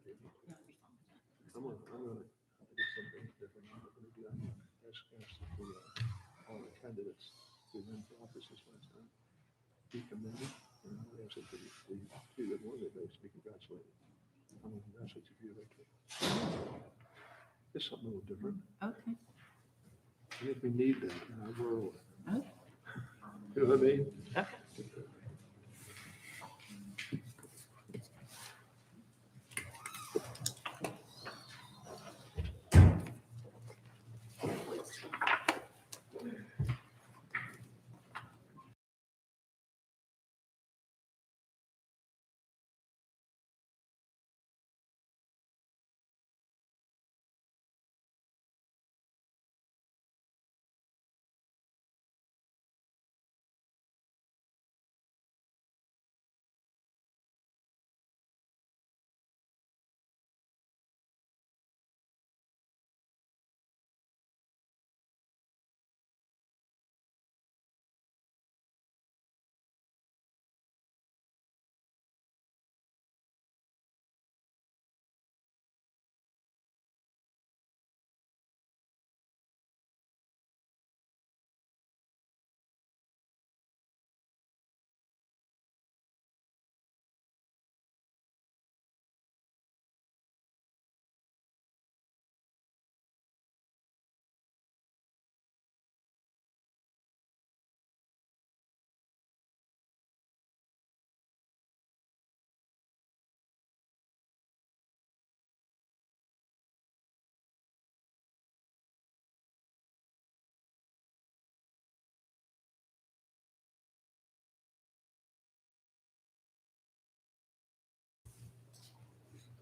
I'm gonna do something different. I'm not gonna do that. Ask all the candidates who ran for office this last time. Be commended, and I would ask that the two that won it, those to be congratulated. I'm gonna congratulate you for your victory. It's something a little different. Okay. I think we need that in our world. Okay. You know what I mean? Okay.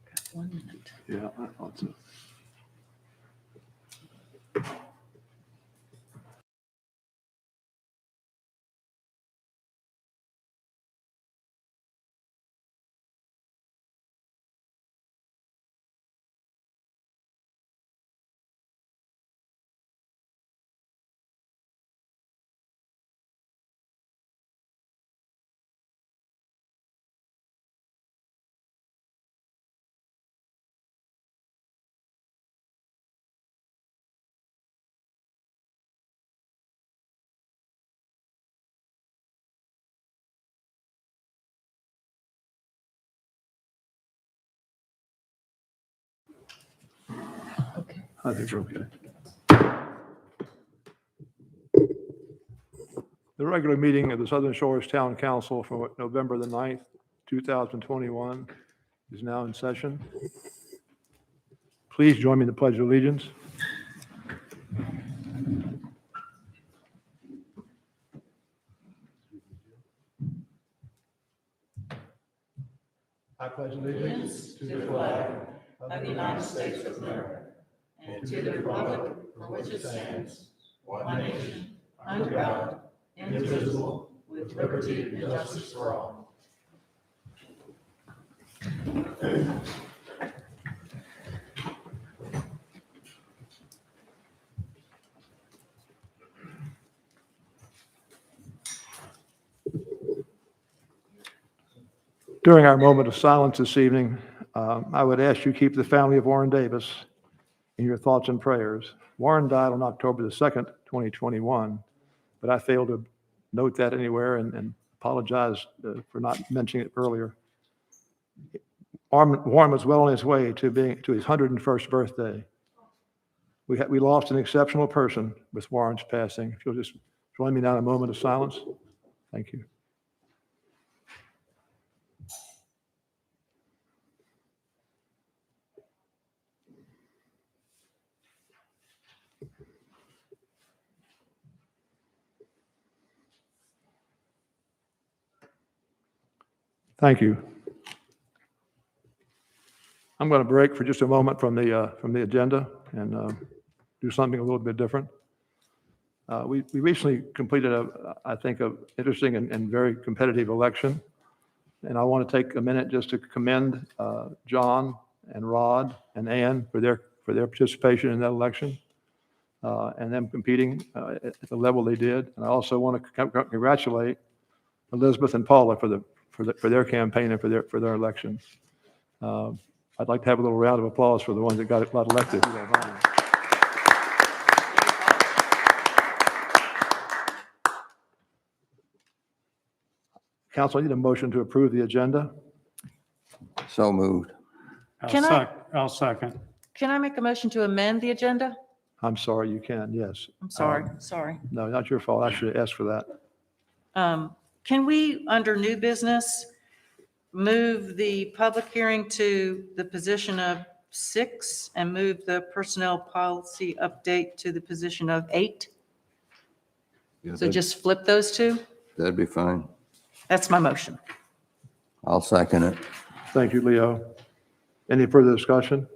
Got 1 minute. Yeah, I thought so. Okay. I think we're okay. The regular meeting of the Southern Shores Town Council for November the 9th, 2021 is now in session. Please join me in the Pledge of Allegiance. I pledge allegiance to the flag Of the United States of America and to the republic for which it stands, one nation, under God, indivisible, with liberty and justice for all. During our moment of silence this evening, I would ask you keep the family of Warren Davis in your thoughts and prayers. Warren died on October the 2nd, 2021, but I failed to note that anywhere and apologize for not mentioning it earlier. Warren was well on his way to his 101st birthday. We lost an exceptional person with Warren's passing. If you'll just join me now in a moment of silence. Thank you. Thank you. I'm going to break for just a moment from the agenda and do something a little bit different. We recently completed I think, an interesting and very competitive election, and I want to take a minute just to commend John and Rod and Ann for their participation in that election and them competing at the level they did. And I also want to congratulate Elizabeth and Paula for their campaign and for their election. I'd like to have a little round of applause for the ones that got elected. If you don't mind. Council, I need a motion to approve the agenda. So moved. I'll second. Can I make a motion to amend the agenda? I'm sorry, you can, yes. I'm sorry. No, not your fault. I should have asked for that. Can we, under new business, move the public hearing to the position of 6 and move the personnel policy update to the position of 8? So just flip those two? That'd be fine. That's my motion. I'll second it. Thank you, Leo. Any further discussion?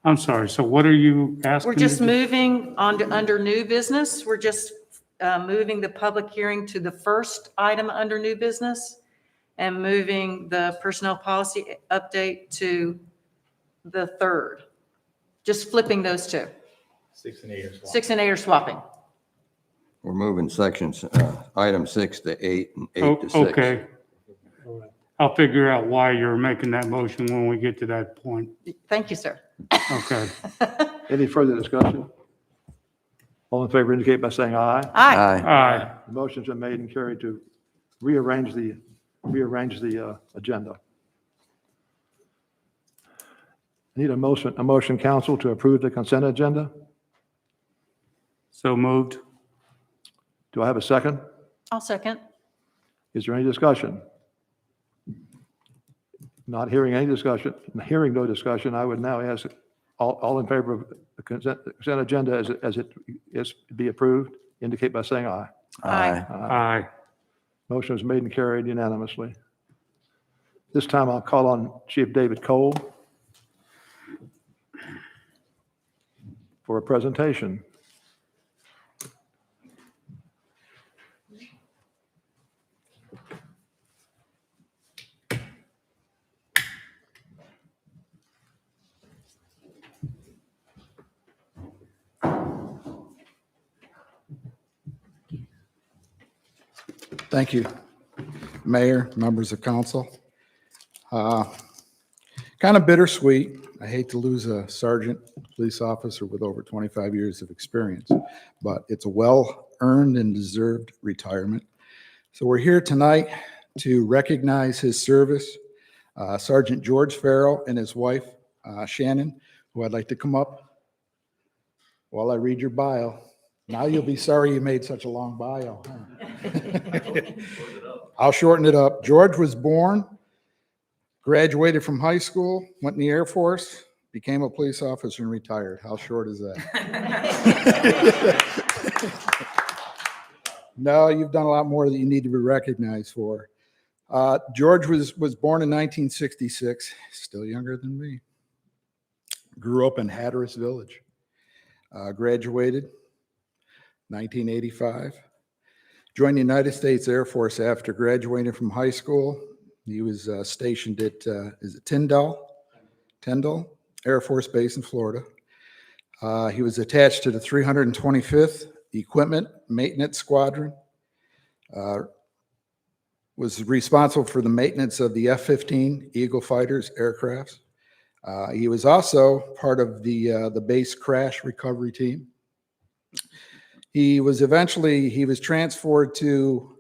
I'm sorry, so what are you asking? We're just me to do? moving on to, under new business, we're just moving the public hearing to the first item under new business and moving the personnel policy update to the third. Just flipping those two. 6 and 8 are swapped. 6 and 8 are swapping. We're moving sections, item 6 to 8 and 8 to 6. Okay. I'll figure out why you're making that motion when we get to that point. Thank you, sir. Okay. Any further discussion? All in favor indicate by saying aye. Aye. Aye. The motion's been made and carried to rearrange the agenda. I need a motion, council, to approve the consent agenda. So moved. Do I have a second? I'll second. Is there any discussion? Not hearing any discussion, hearing no discussion, I would now ask all in favor of the consent agenda as it is to be approved, indicate by saying aye. Aye. Aye. Motion is made and carried unanimously. This time I'll call on Chief David Cole for a presentation. Thank you, Mayor, members of council. Kind of bittersweet. I hate to lose a sergeant, police officer with over 25 years of experience, but it's a well-earned and deserved retirement. So we're here tonight to recognize his service. Sergeant George Farrell and his wife, Shannon, who I'd like to come up while I read your bio. Now you'll be sorry you made such a long bio. Huh? I'll shorten it up. George was born, graduated from high school, went in the Air Force, became a police officer and retired. How short is that? No, you've done a lot more that you need to be recognized for. George was born in 1966, still younger than me. Grew up in Hatteras Village. Graduated 1985. Joined the United States Air Force after graduating from high school. He was stationed at Tyndall Air Force Base in Florida. He was attached to the 325th Equipment Maintenance Squadron. Was responsible for the maintenance of the F-15 Eagle fighters aircrafts. He was also part of the base crash recovery team. He was transferred to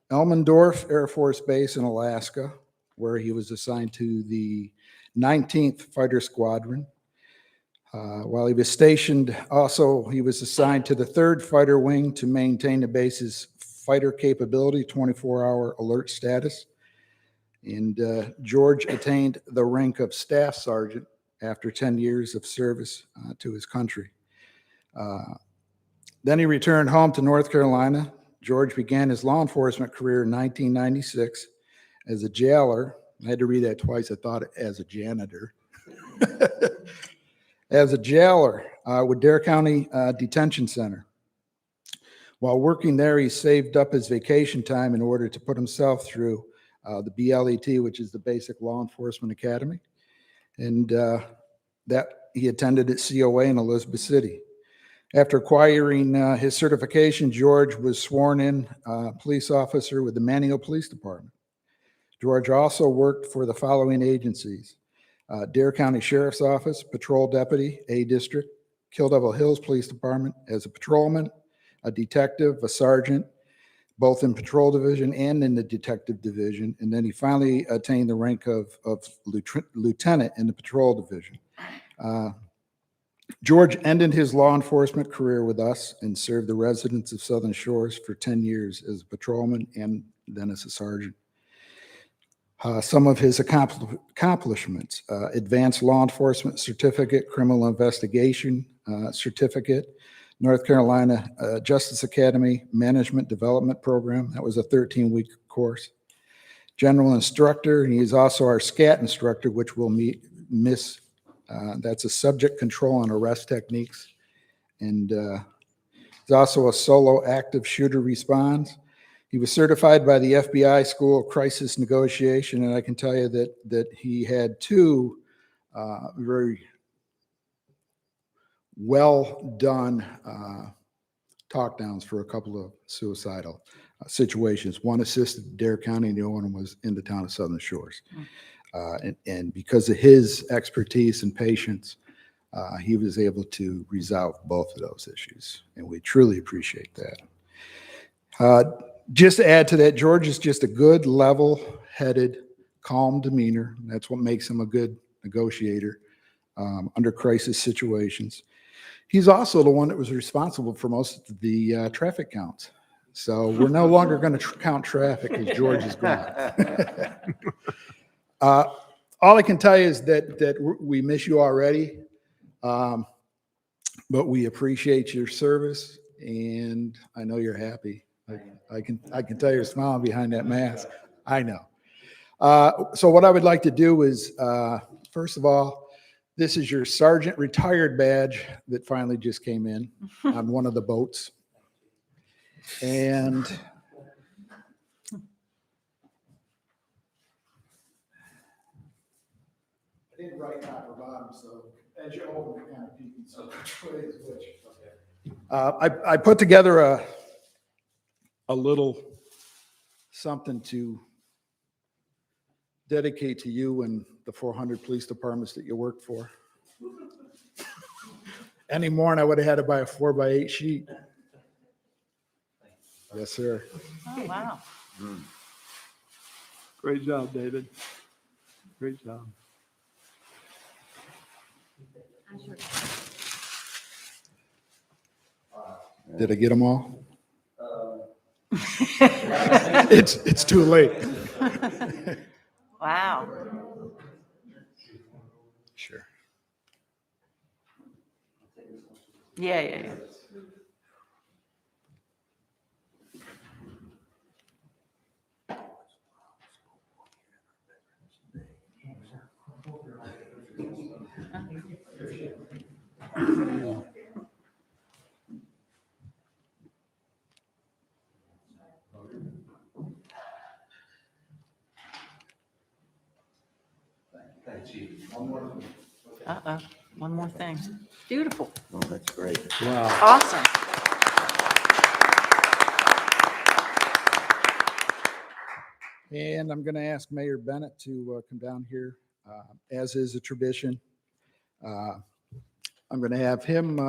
Elmendorf Air Force Base in Alaska, where he was assigned to the 19th Fighter Squadron. While he was stationed, also, he was assigned to the 3rd Fighter Wing to maintain the base's fighter capability, 24-hour alert status. And George attained the rank of Staff Sergeant after 10 years of service to his country. Then he returned home to North Carolina. George began his law enforcement career in 1996 as a jailer. I had to read that twice. I thought as a janitor. As a jailer with Dare County Detention Center. While working there, he saved up his vacation time in order to put himself through the BLET, which is the Basic Law Enforcement Academy. And that he attended at COA in Elizabeth City. After acquiring his certification, George was sworn in police officer with the Manteo Police Department. George also worked for the following agencies: Dare County Sheriff's Office, Patrol Deputy, A District, Kill Devil Hills Police Department as a patrolman, a detective, a sergeant, both in Patrol Division and in the Detective Division. And then he finally attained the rank of lieutenant in the Patrol Division. George ended his law enforcement career with us and served the residents of Southern Shores for 10 years as a patrolman and then as a sergeant. Some of his accomplishments, advanced law enforcement certificate, criminal investigation certificate, North Carolina Justice Academy Management Development Program. That was a 13-week course. General instructor, and he's also our SCAT instructor, which we'll miss. That's a subject control and arrest techniques. And he's also a solo active shooter response. He was certified by the FBI School of Crisis Negotiation, and I can tell you that he had two very well done talk downs for a couple of suicidal situations. One assisted Dare County, and the other one was in the town of Southern Shores. And because of his expertise and patience, he was able to resolve both of those issues, and we truly appreciate that. Just to add to that, George is just a good, level-headed, calm demeanor. That's what makes him a good negotiator under crisis situations. He's also the one that was responsible for most of the traffic counts. So we're no longer going to count traffic because George is gone. All I can tell you is that we miss you already, but we appreciate your service, and I know you're happy. I can tell you're smiling behind that mask. I know. So what I would like to do is, first of all, this is your sergeant retired badge that finally just came in on one of the boats. And I didn't write top or bottom, so as you open, you're kind of peeking. So which is which? I put together a little something to dedicate to you and the 400 police departments that you work for. Any more, and I would have had to buy a 4x8 sheet. Yes, sir. Oh, wow. Great job, David. Great job. Did I get them all? It's too late. Wow. Sure. Yeah. Uh-oh, one more thing. Beautiful. Oh, that's great. Wow. Awesome. And I'm going to ask Mayor Bennett to come down here, as is a tradition. I'm going to have him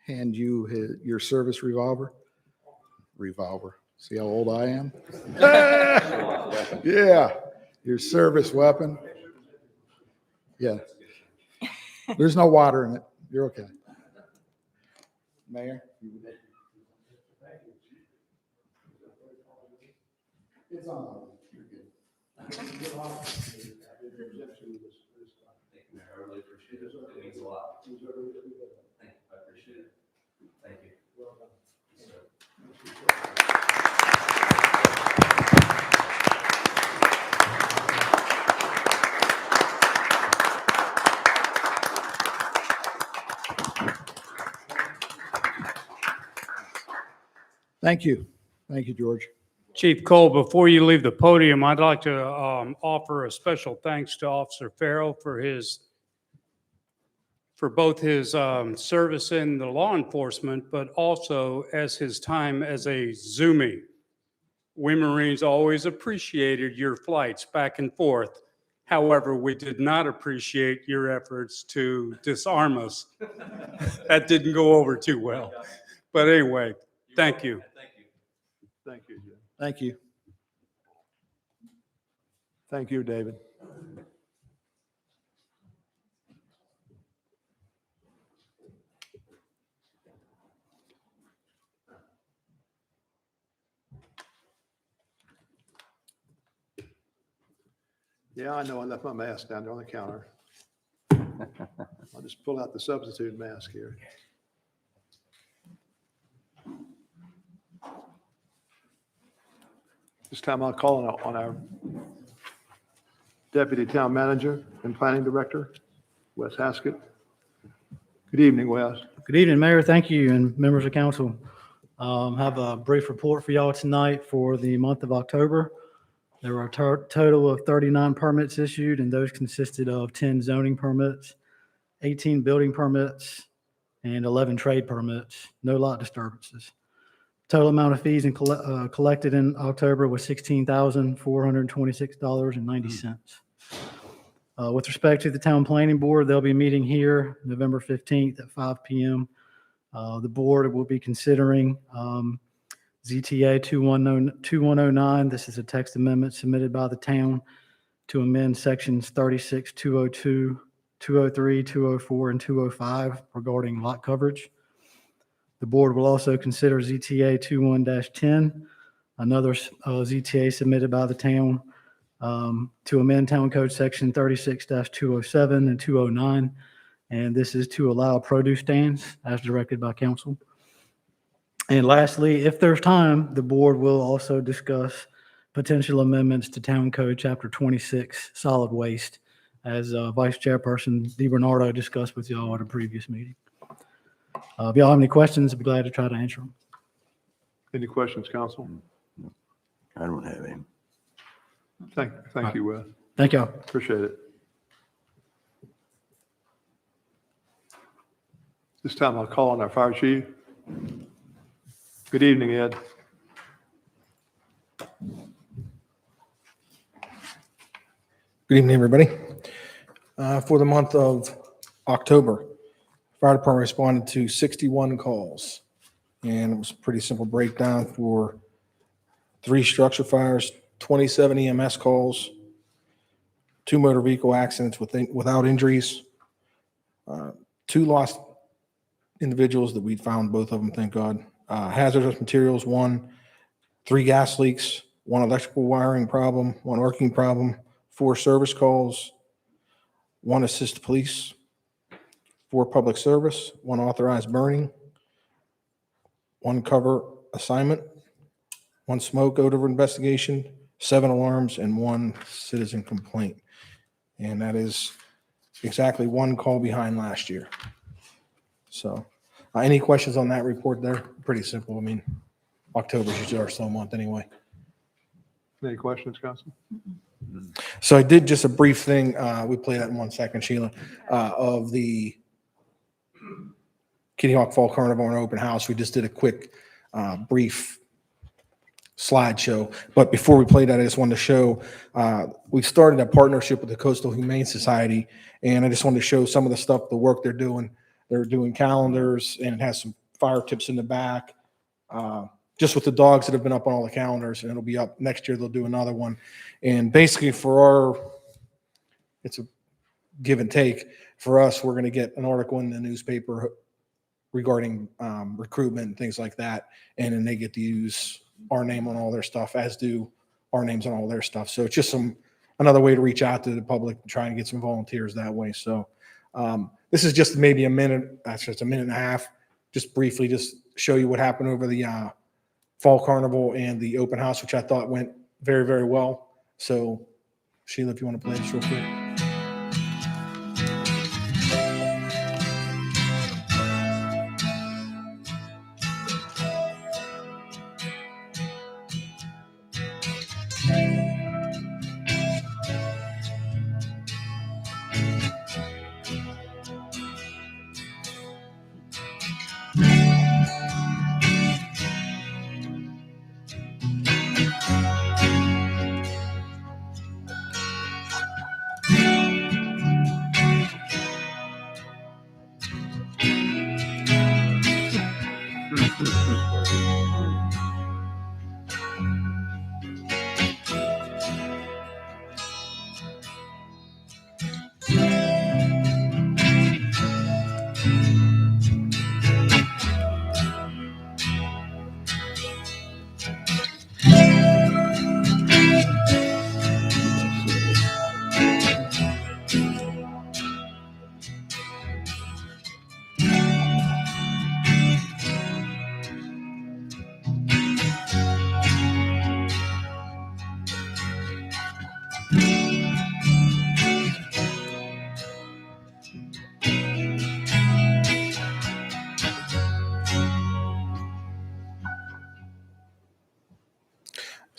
hand you your service revolver. See how old I am? Yeah, your service weapon. Yeah. There's no water in it. You're okay. Mayor? It's on. You're good. I really appreciate it. It means a lot. Thank you. I appreciate it. Thank you. Yes, sir. Thank you. Thank you, George. Chief Cole, before you leave the podium, I'd like to offer a special thanks to Officer Farrell for both his service in the law enforcement, but also as his time as a Zoomie. We Marines always appreciated your flights back and forth. However, we did not appreciate your efforts to disarm us. That didn't go over too well. But anyway, thank you. Thank you. Thank you, Jim. Thank you. Thank you, David. Yeah, I know. I left my mask down there on the counter. I'll just pull out the substitute mask here. This time I'll call on our Deputy Town Manager and Planning Director, Wes Haskett. Good evening, Wes. Good evening, Mayor. Thank you, and members of council. Have a brief report for y'all tonight for the month of October. There were a total of 39 permits issued, and those consisted of 10 zoning permits, 18 building permits, and 11 trade permits. No lot disturbances. Total amount of fees collected in October was $16,426.90. With respect to the Town Planning Board, they'll be meeting here November 15th at 5 p.m. The board will be considering ZTA 2109. This is a text amendment submitted by the town to amend sections 36, 202, 203, 204, and 205 regarding lot coverage. The board will also consider ZTA 21-10, another ZTA submitted by the town to amend Town Code Section 36-207 and 209. And this is to allow produce stands as directed by council. And lastly, if there's time, the board will also discuss potential amendments to Town Code Chapter 26, solid waste, as Vice Chairperson DiBernardo discussed with y'all at a previous meeting. If y'all have any questions, I'd be glad to try to answer them. Any questions, council? I don't have any. Thank you, Wes. Thank y'all. Appreciate it. This time I'll call on our fire chief. Good evening, Ed. Good evening, everybody. For the month of October, fire department responded to 61 calls, and it was a pretty simple breakdown for 3 structure fires, 27 EMS calls, 2 motor vehicle accidents without injuries, 2 lost individuals that we found, both of them, thank God, hazardous materials, 1, 3 gas leaks, 1 electrical wiring problem, 1 working problem, 4 service calls, 1 assist police, 4 public service, 1 authorized burning, 1 cover assignment, 1 smoke odor investigation, 7 alarms, and 1 citizen complaint. And that is exactly 1 call behind last year. So any questions on that report there? Pretty simple. I mean, October's usually our slow month anyway. Any questions, council? So I did just a brief thing, we play that in 1 second, Sheila, of the Kitty Hawk Fall Carnival and Open House. We just did a quick, brief slideshow. But before we play that, I just wanted to show, we started a partnership with the Coastal Humane Society, and I just wanted to show some of the stuff, the work they're doing. They're doing calendars, and it has some fire tips in the back. Just with the dogs that have been up on all the calendars, and it'll be up next year. They'll do another one. And basically it's a give and take. For us, we're going to get an article in the newspaper regarding recruitment and things like that. And then they get to use our name on all their stuff, as do our names on all their stuff. So it's just another way to reach out to the public and try and get some volunteers that way. So this is just maybe a minute, actually it's a minute and a half, just briefly, just show you what happened over the Fall Carnival and the open house, which I thought went very, very well. So Sheila, if you want to play this real quick.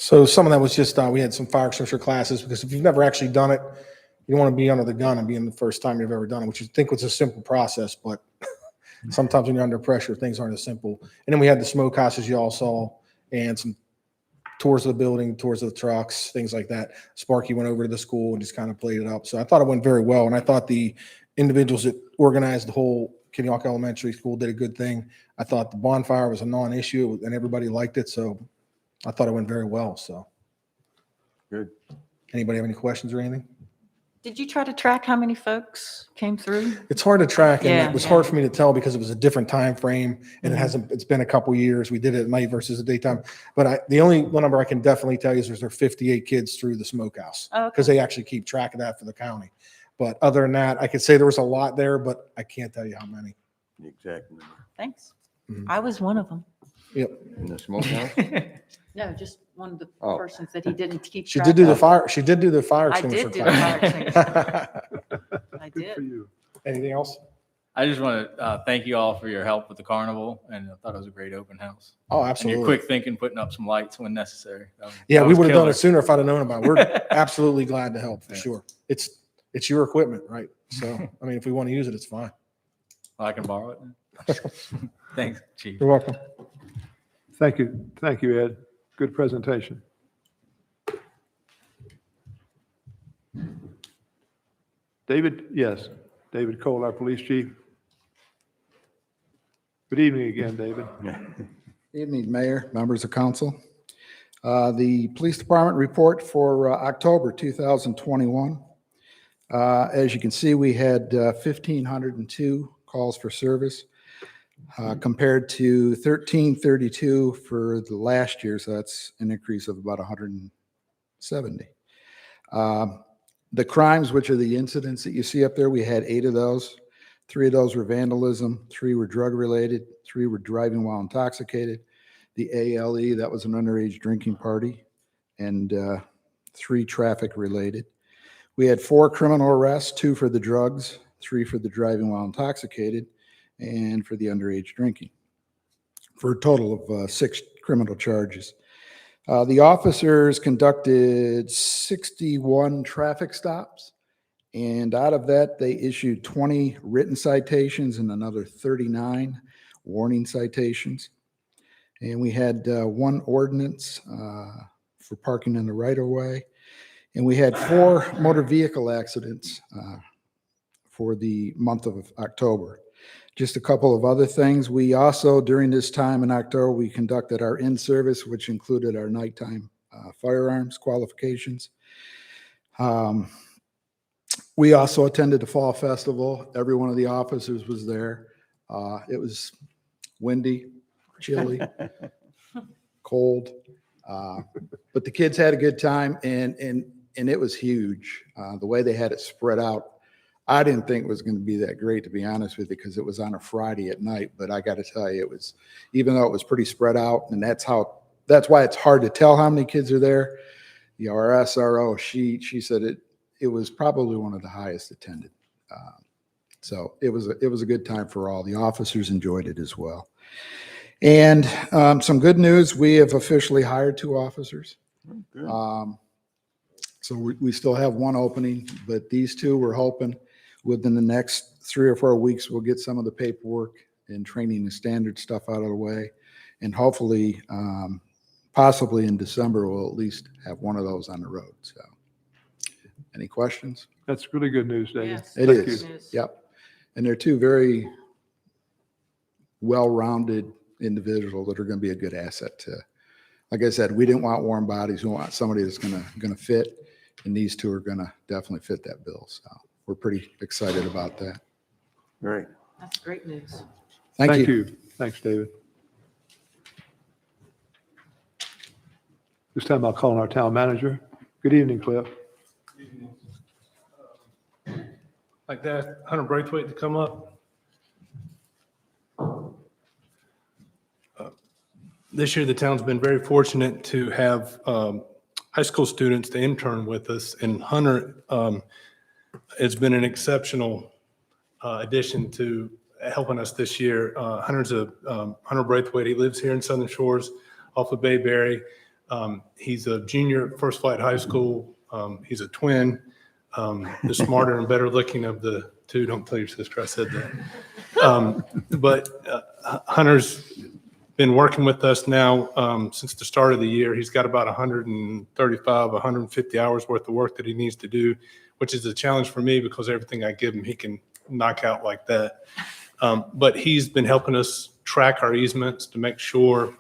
So some of that was just, we had some fire extinguisher classes, because if you've never actually done it, you don't want to be under the gun and being the first time you've ever done it, which you think was a simple process, but sometimes when you're under pressure, things aren't as simple. And then we had the smokehouse, as you all saw, and some tours of the building, tours of the trucks, things like that. Sparky went over to the school and just kind of played it up. So I thought it went very well. And I thought the individuals that organized the whole Kitty Hawk Elementary School did a good thing. I thought the bonfire was a non-issue and everybody liked it. So I thought it went very well. So. Good. Anybody have any questions or anything? Did you try to track how many folks came through? It's hard to track, and Yeah, it was yeah. hard for me to tell because it was a different time frame, and it's been a couple years. We did it at night versus the daytime. But the only one number I can definitely tell you is there are 58 kids through the smokehouse, Okay. because they actually keep track of that for the county. But other than that, I could say there was a lot there, but I can't tell you how many. The exact number. Thanks. Mhm. I was one of them. Yep. In the smokehouse? No, just one of the Oh. persons that he didn't keep She track did do the of. fire. She did do the fire I extinguisher did do the fire class. I Good for did. you. Anything else? I just want to thank you all for your help with the carnival, and I thought it was a great open house. Oh, And your absolutely. quick thinking, putting up some lights when necessary. Yeah, that we was would have done killer. it sooner if I'd have known about it. We're absolutely glad to help, for Yeah. sure. It's your equipment, right? So, I mean, if we want to use it, it's fine. I can borrow it. then? Thanks, Chief. You're welcome. Thank you. Thank you, Ed. Good presentation. David, yes, David Cole, our police chief. Good evening again, David. Evening, Mayor, members of council. The police department report for October 2021. As you can see, we had 1,502 calls for service compared to 1,332 for the last year, so that's an increase of about 170. The crimes, which are the incidents that you see up there, we had 8 of those. 3 of those were vandalism, 3 were drug-related, 3 were driving while intoxicated. The ALE, that was an underage drinking party, and 3 traffic-related. We had 4 criminal arrests, 2 for the drugs, 3 for the driving while intoxicated, and for the underage drinking, for a total of 6 criminal charges. The officers conducted 61 traffic stops, and out of that, they issued 20 written citations and another 39 warning citations. And we had 1 ordinance for parking in the right-of-way, and we had 4 motor vehicle accidents for the month of October. Just a couple of other things. We also, during this time in October, we conducted our in-service, which included our nighttime firearms qualifications. We also attended the Fall Festival. Every one of the officers was there. It was windy, chilly, cold, but the kids had a good time, and it was huge. The way they had it spread out, I didn't think it was going to be that great, to be honest with you, because it was on a Friday at night. But I got to tell you, it was, even though it was pretty spread out, and that's why it's hard to tell how many kids are there. You know, our SRO, she said it was probably one of the highest attended. So it was a good time for all. The officers enjoyed it as well. And some good news, we have officially hired 2 officers. So we still have 1 opening, but these 2, we're hoping within the next 3 or 4 weeks, we'll get some of the paperwork and training and standard stuff out of the way. And hopefully, possibly in December, we'll at least have 1 of those on the road. So any questions? That's really good news, David. Yes. It Thank is. you. Yep. And they're 2 very well-rounded individuals that are going to be a good asset to, like I said, we didn't want warm bodies. We want somebody that's going to fit. And these 2 are going to definitely fit that bill. So we're pretty excited about that. Great. That's great news. Thank you. Thanks, David. This time I'll call on our town manager. Good evening, Cliff. Like that, Hunter Braithwaite to come up. This year, the town's been very fortunate to have high school students to intern with us, and Hunter has been an exceptional addition to helping us this year. Hunter Braithwaite, he lives here in Southern Shores off of Bayberry. He's a junior at First Flight High School. He's a twin, the smarter and better looking of the two. Don't tell your sister I said that. But Hunter's been working with us now since the start of the year. He's got about 135, 150 hours worth of work that he needs to do, which is a challenge for me because everything I give him, he can knock out like that. But he's been helping us track our easements to make sure,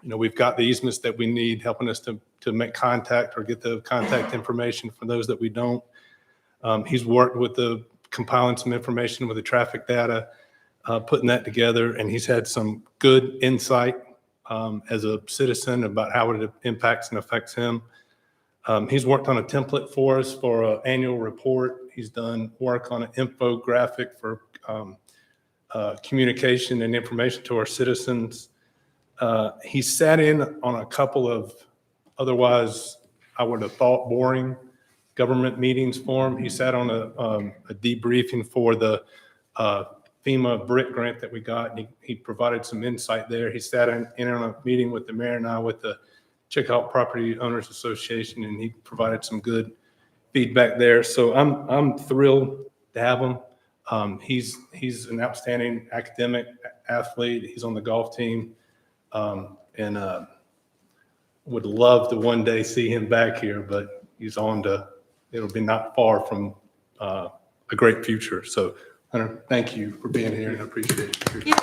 we've got the easements that we need, helping us to make contact or get the contact information for those that we don't. He's worked with compiling some information with the traffic data, putting that together, and he's had some good insight as a citizen about how it impacts and affects him. He's worked on a template for us for an annual report. He's done work on an infographic for communication and information to our citizens. He sat in on a couple of otherwise I would have thought boring government meetings for him. He sat on a debriefing for the FEMA BRIC grant that we got. And he provided some insight there. He sat in on a meeting with the mayor and I with the Chickasaw Property Owners Association, and he provided some good feedback there. So I'm thrilled to have him. He's an outstanding academic athlete. He's on the golf team, and would love to one day see him back here, but he's it'll be not far from a great future. So Hunter, thank you for being here and I appreciate it.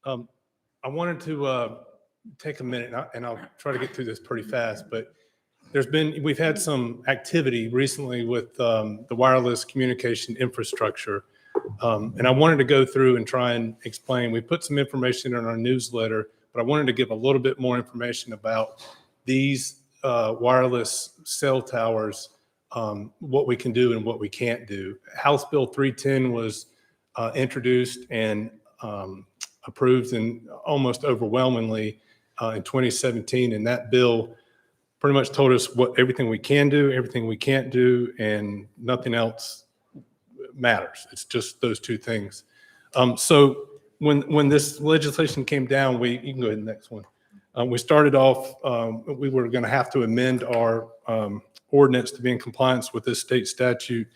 I wanted to take a minute, and I'll try to get through this pretty fast, but we've had some activity recently with the wireless communication infrastructure. And I wanted to go through and try and explain. We put some information in our newsletter, but I wanted to give a little bit more information about these wireless cell towers, what we can do and what we can't do. House Bill 310 was introduced and approved and almost overwhelmingly in 2017. And that bill pretty much told us everything we can do, everything we can't do, and nothing else matters. It's just those two things. So when this legislation came down, you can go ahead to the next one. We started off, we were going to have to amend our ordinance to be in compliance with this state statute,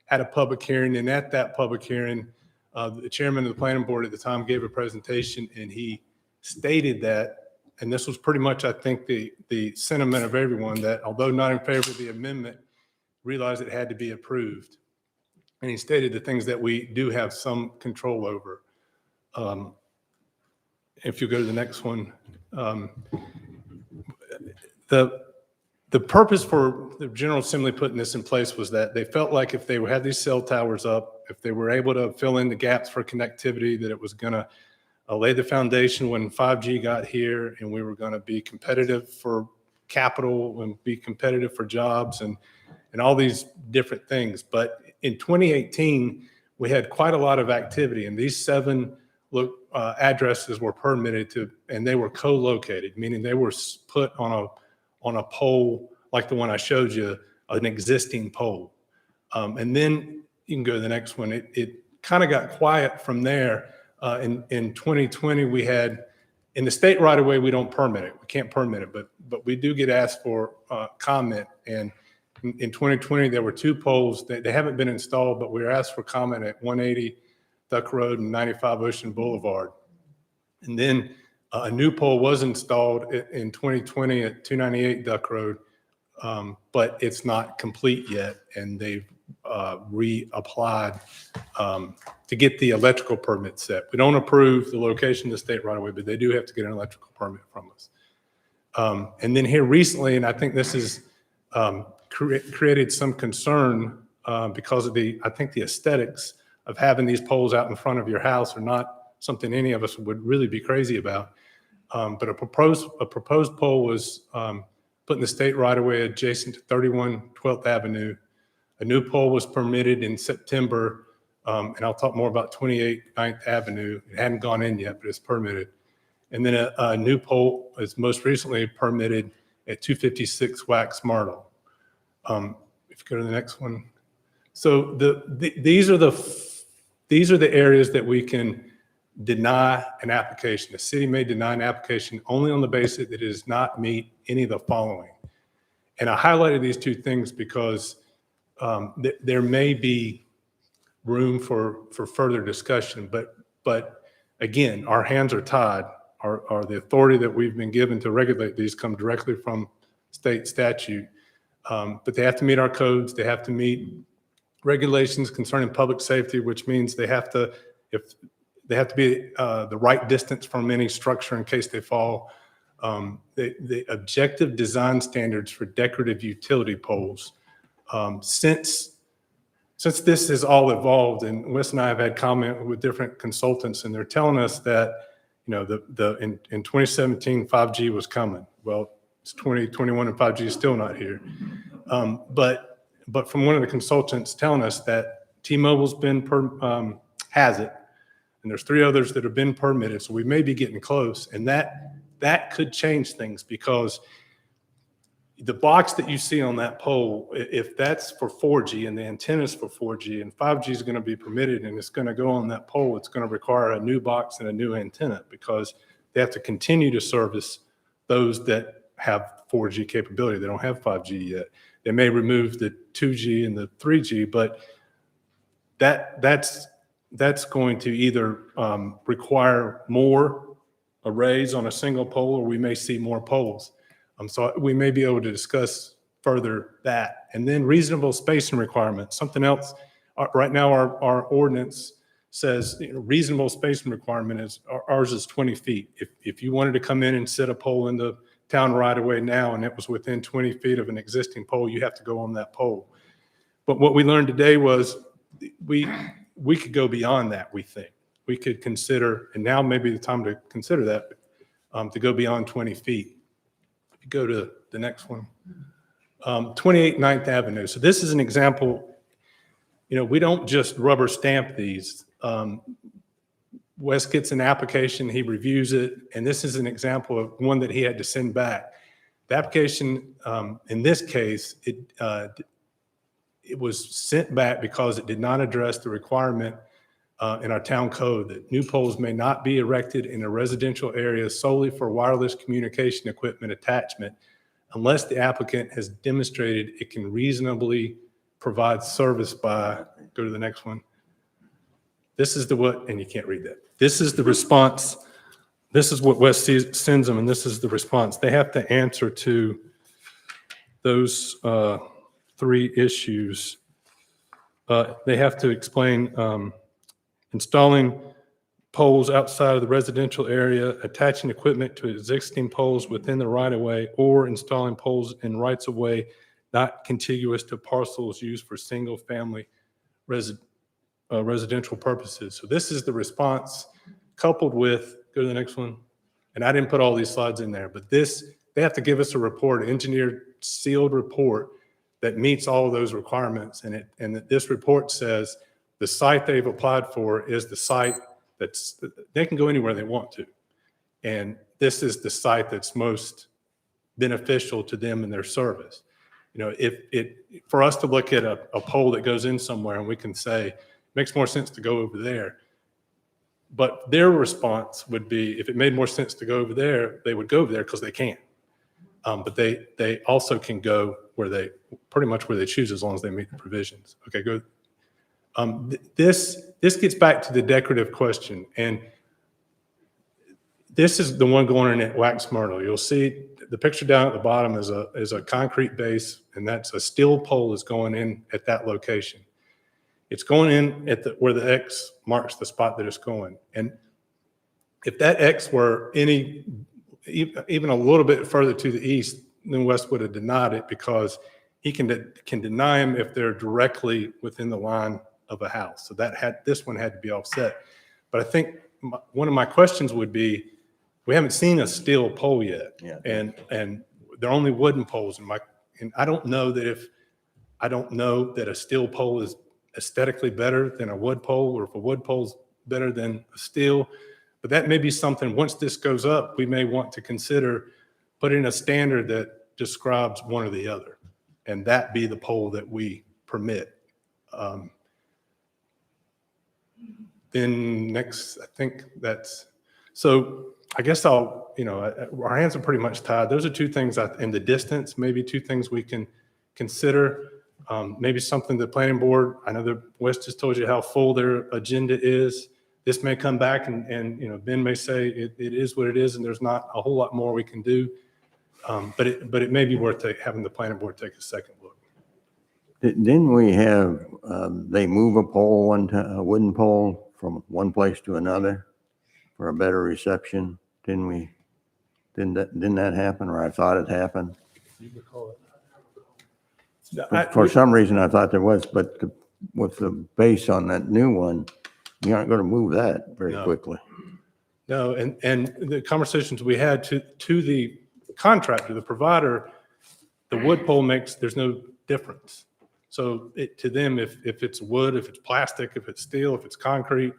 had a public hearing, and at that public hearing, the chairman of the planning board at the time gave a presentation, and he stated that, and this was pretty much, I think, the sentiment of everyone, that although not in favor of the amendment, realized it had to be approved. And he stated the things that we do have some control over. If you go to the next one, the purpose for the General Assembly putting this in place was that they felt like if they had these cell towers up, if they were able to fill in the gaps for connectivity, that it was going to lay the foundation when 5G got here, and we were going to be competitive for capital and be competitive for jobs and all these different things. But in 2018, we had quite a lot of activity, and these 7 addresses were permitted and they were co-located, meaning they were put on a pole like the one I showed you, an existing pole. And then you can go to the next one. It kind of got quiet from there. In 2020, we had, in the state right away, we don't permit it. We can't permit it, but we do get asked for comment. And in 2020, there were 2 poles that they haven't been installed, but we were asked for comment at 180 Duck Road and 95 Ocean Boulevard. And then a new pole was installed in 2020 at 298 Duck Road, but it's not complete yet. And they've reapplied to get the electrical permit set. We don't approve the location of the state right away, but they do have to get an electrical permit from us. And then here recently, and I think this has created some concern because of I think the aesthetics of having these poles out in front of your house are not something any of us would really be crazy about. But a proposed pole was put in the state right away adjacent to 31 12th Avenue. A new pole was permitted in September, and I'll talk more about 28 9th Avenue. It hadn't gone in yet, but it's permitted. And then a new pole is most recently permitted at 256 Wax Myrtle. If you go to the next one. So these are these are the areas that we can deny an application. The city may deny an application only on the basis that it does not meet any of the following. And I highlighted these two things because there may be room for further discussion, but again, our hands are tied. The authority that we've been given to regulate these come directly from state statute. But they have to meet our codes. They have to meet regulations concerning public safety, which means they have to be the right distance from any structure in case they fall. The objective design standards for decorative utility poles. Since this is all evolved, and Wes and I have had comment with different consultants, and they're telling us that, in 2017, 5G was coming. Well, it's 2021 and 5G is still not here. But from one of the consultants telling us that T-Mobile's has it, and there's 3 others that have been permitted, so we may be getting close, and that could change things, because the box that you see on that pole, if that's for 4G and the antenna's for 4G and 5G is going to be permitted and it's going to go on that pole, it's going to require a new box and a new antenna, because they have to continue to service those that have 4G capability. They don't have 5G yet. They may remove the 2G and the 3G, but that's going to either require more arrays on a single pole, or we may see more poles. So we may be able to discuss further that. And then reasonable spacing requirements, something else. Right now, our ordinance says reasonable spacing requirement is, ours is 20 feet. If you wanted to come in and set a pole in the town right away now, and it was within 20 feet of an existing pole, you have to go on that pole. But what we learned today was we could go beyond that, we think. We could consider, and now may be the time to consider that, to go beyond 20 feet. If you go to the next one. 28 9th Avenue. So this is an example, we don't just rubber stamp these. Wes gets an application, he reviews it, and this is an example of one that he had to send back. The application, in this case, it was sent back because it did not address the requirement in our town code that new poles may not be erected in a residential area solely for wireless communication equipment attachment unless the applicant has demonstrated it can reasonably provide service by, go to the next one. This is and you can't read that. This is the response. This is what Wes sends them, and this is the response. They have to answer to those 3 issues. They have to explain installing poles outside of the residential area, attaching equipment to existing poles within the right-of-way, or installing poles in rights-of-way not contiguous to parcels used for single-family residential purposes. So this is the response coupled with, go to the next one, and I didn't put all these slides in there, but they have to give us a report, an engineered sealed report that meets all of those requirements, and that this report says the site they've applied for is the site they can go anywhere they want to. And this is the site that's most beneficial to them and their service. For us to look at a pole that goes in somewhere and we can say, it makes more sense to go over there. But their response would be, if it made more sense to go over there, they would go over there because they can. But they also can go pretty much where they choose, as long as they meet the provisions. Okay, go. This gets back to the decorative question, and this is the one going in at Wax Myrtle. You'll see the picture down at the bottom is a concrete base, and that's a steel pole is going in at that location. It's going in at where the X marks the spot that it's going. And if that X were even a little bit further to the east, then Wes would have denied it, because he can deny them if they're directly within the line of a house. So this one had to be offset. But I think one of my questions would be, we haven't seen a steel pole yet, and they're only wooden poles. And I don't know that a steel pole is aesthetically better than a wood pole, or if a wood pole is better than a steel. But that may be something, once this goes up, we may want to consider putting a standard that describes one or the other, and that be the pole that we permit. Then next, I think that's, so I guess I'll, our hands are pretty much tied. Those are two things in the distance, maybe two things we can consider. Maybe something the planning board, I know that West just told you how full their agenda is. This may come back and Ben may say it is what it is and there's not a whole lot more we can do. But it may be worth having the planning board take a second look. Didn't we have, they move a pole one time, a wooden pole from one place to another for a better reception? Didn't we? Didn't that happen, or I thought it happened? For some reason, I thought there was, but with the base on that new one, you aren't going to move that very No. quickly. No, and the conversations we had to the contractor, the provider, the wood pole there's no difference. So to them, if it's wood, if it's plastic, if it's steel, if it's concrete,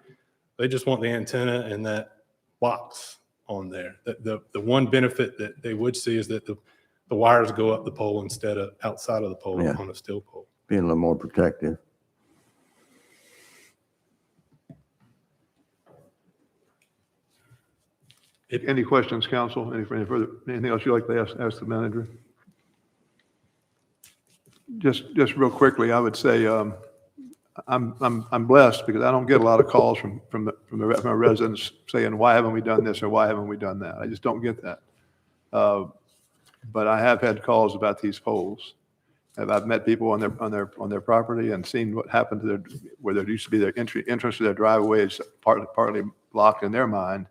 they just want the antenna and that box on there. The one benefit that they would see is that the wires go up the pole instead of outside of the pole Yeah. on a steel pole. Be a little more protective. Any questions, council? Any further, anything else you'd like to ask the manager? Just real quickly, I would say, I'm blessed because I don't get a lot of calls from my residents saying, why haven't we done this or why haven't we done that? I just don't get that. But I have had calls about these poles. And I've met people on their property and seen what happened to where there used to be their entrance to their driveway is partly blocked in their mind.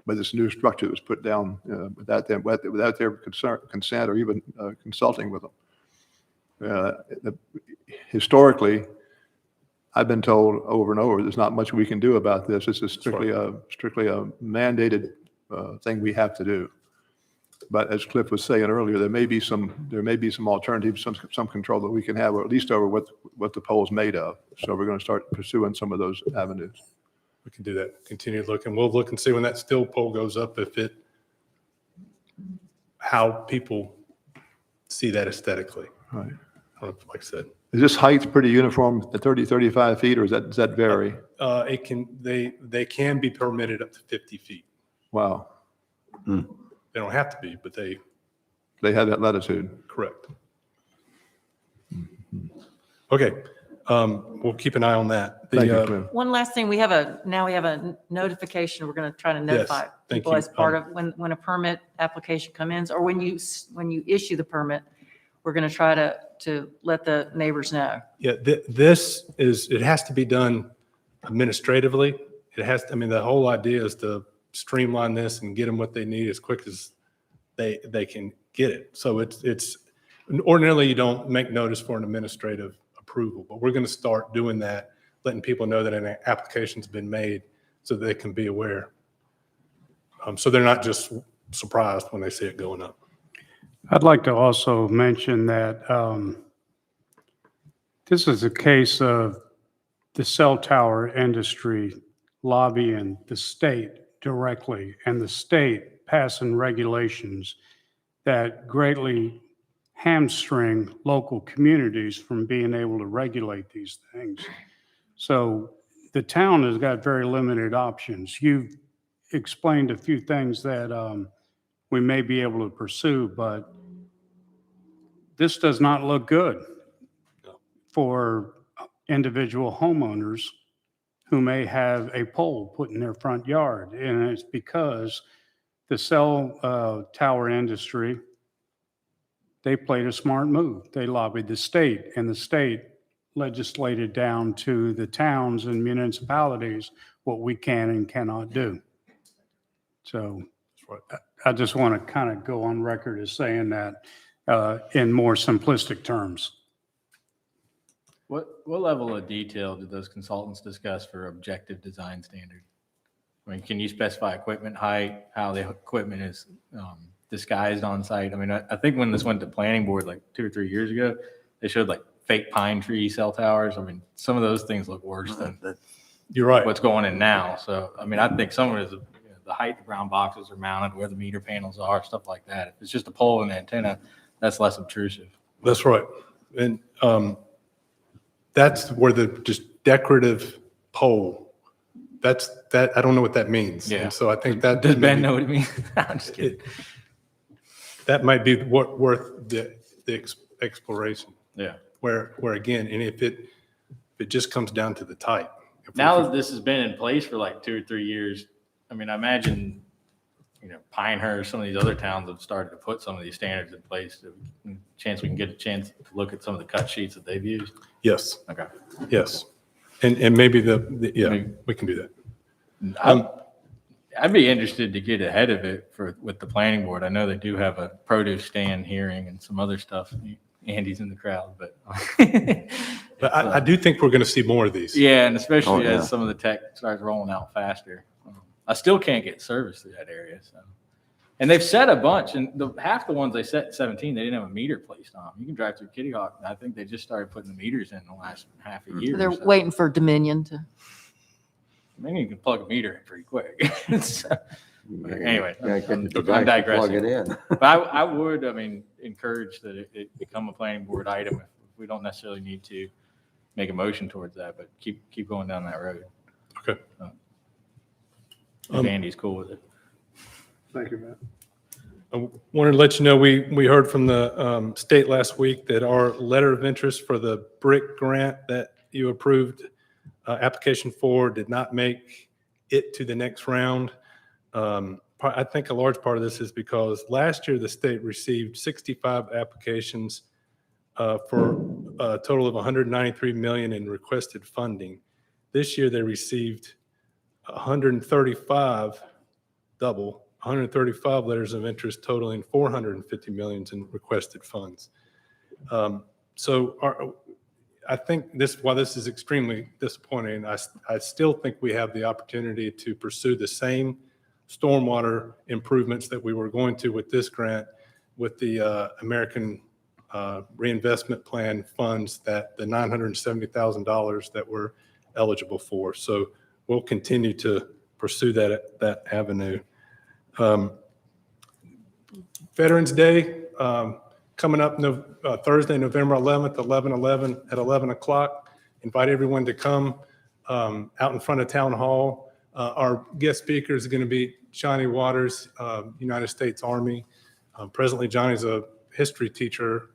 But this new structure was put down without their consent or even consulting with them. Historically, I've been told over and over, there's not much we can do about this. This is strictly a mandated thing we have to do. But as Cliff was saying earlier, there may be some alternatives, some control that we can have, or at least over what the pole's made of. So we're going to start pursuing some of those avenues. We can do that. Continue to look, and we'll look and see when that steel pole goes up, how people see that aesthetically. Right. Like I said, Is this height pretty uniform at 30, 35 feet, or does that vary? they can be permitted up to 50 feet. Wow. They don't have to be, but they They have that latitude. correct. Okay, we'll keep an eye on that. Thank you, Cliff. One last thing, now we have a notification. We're going to try to notify thank people you. as part of when a permit application comes in, or when you issue the permit, we're going to try to let the neighbors know. Yeah, it has to be done administratively. The whole idea is to streamline this and get them what they need as quick as they can get it. So it's ordinarily you don't make notice for an administrative approval, but we're going to start doing that, letting people know that an application's been made so that they can be aware. So they're not just surprised when they see it going up. I'd like to also mention that this is a case of the cell tower industry lobbying the state directly and the state passing regulations that greatly hamstring local communities from being able to regulate these things. So the town has got very limited options. You've explained a few things that we may be able to pursue, but this does not look good for individual homeowners who may have a pole put in their front yard. And it's because the cell tower industry, they played a smart move. They lobbied the state, and the state legislated down to the towns and municipalities what we can and cannot do. So I just want to kind of go on record as saying that in more simplistic terms. What level of detail did those consultants discuss for objective design standard? I mean, can you specify equipment height, how the equipment is disguised on site? I mean, I think when this went to planning board like 2 or 3 years ago, they showed like fake pine tree cell towers. I mean, some of those things look worse than You're right. what's going in now. So, I mean, I think some of it is the height the ground boxes are mounted, where the meter panels are, stuff like that. If it's just a pole and antenna, that's less obtrusive. That's right. And that's where the just decorative pole I don't know what that means. Yeah. And so I think that. Does Ben maybe- know what it means? I'm just kidding. That might be worth the exploration, Yeah. where again, and if it just comes down to the type. if we Now could- that this has been in place for like 2 or 3 years, I mean, I imagine, Pinehurst, some of these other towns have started to put some of these standards in place. Chance we can get a chance to look at some of the cut sheets that they've used. Yes, Okay. yes. And maybe yeah, Maybe. we can do that. I'd be interested to get ahead of it with the planning board. I know they do have a produce stand hearing and some other stuff. Andy's in the crowd, but. But I do think we're going to see more of these. Yeah, and especially Oh, yeah. as some of the tech starts rolling out faster. I still can't get service through that area, so. And they've set a bunch, and half the ones they set in 17, they didn't have a meter placed on them. You can drive through Kitty Hawk, and I think they just started putting the meters in the last half a year. They're or so. waiting for Dominion to. I mean, you can plug a meter in pretty quick. So, Anyway, Gotta get the I'm device to Plug digressing. it in. But I would, encourage that it become a planning board item. If we don't necessarily need to make a motion towards that, but keep going down that road. Okay. If Andy's cool with it. Thank you, Matt. I wanted to let you know, we heard from the state last week that our letter of interest for the BRIC grant that you approved application for did not make it to the next round. I think a large part of this is because last year the state received 65 applications for a total of 193 million in requested funding. This year they received 135 letters of interest totaling 450 millions in requested funds. I think while this is extremely disappointing, I still think we have the opportunity to pursue the same stormwater improvements that we were going to with this grant, with the American Reinvestment Plan funds, that the $970,000 that we're eligible for. So we'll continue to pursue that avenue. Veterans Day coming up Thursday, November 11th, 11/11 at 11 o'clock. Invite everyone to come out in front of Town Hall. Our guest speaker is going to be Johnny Waters, United States Army. Presently, Johnny's a history teacher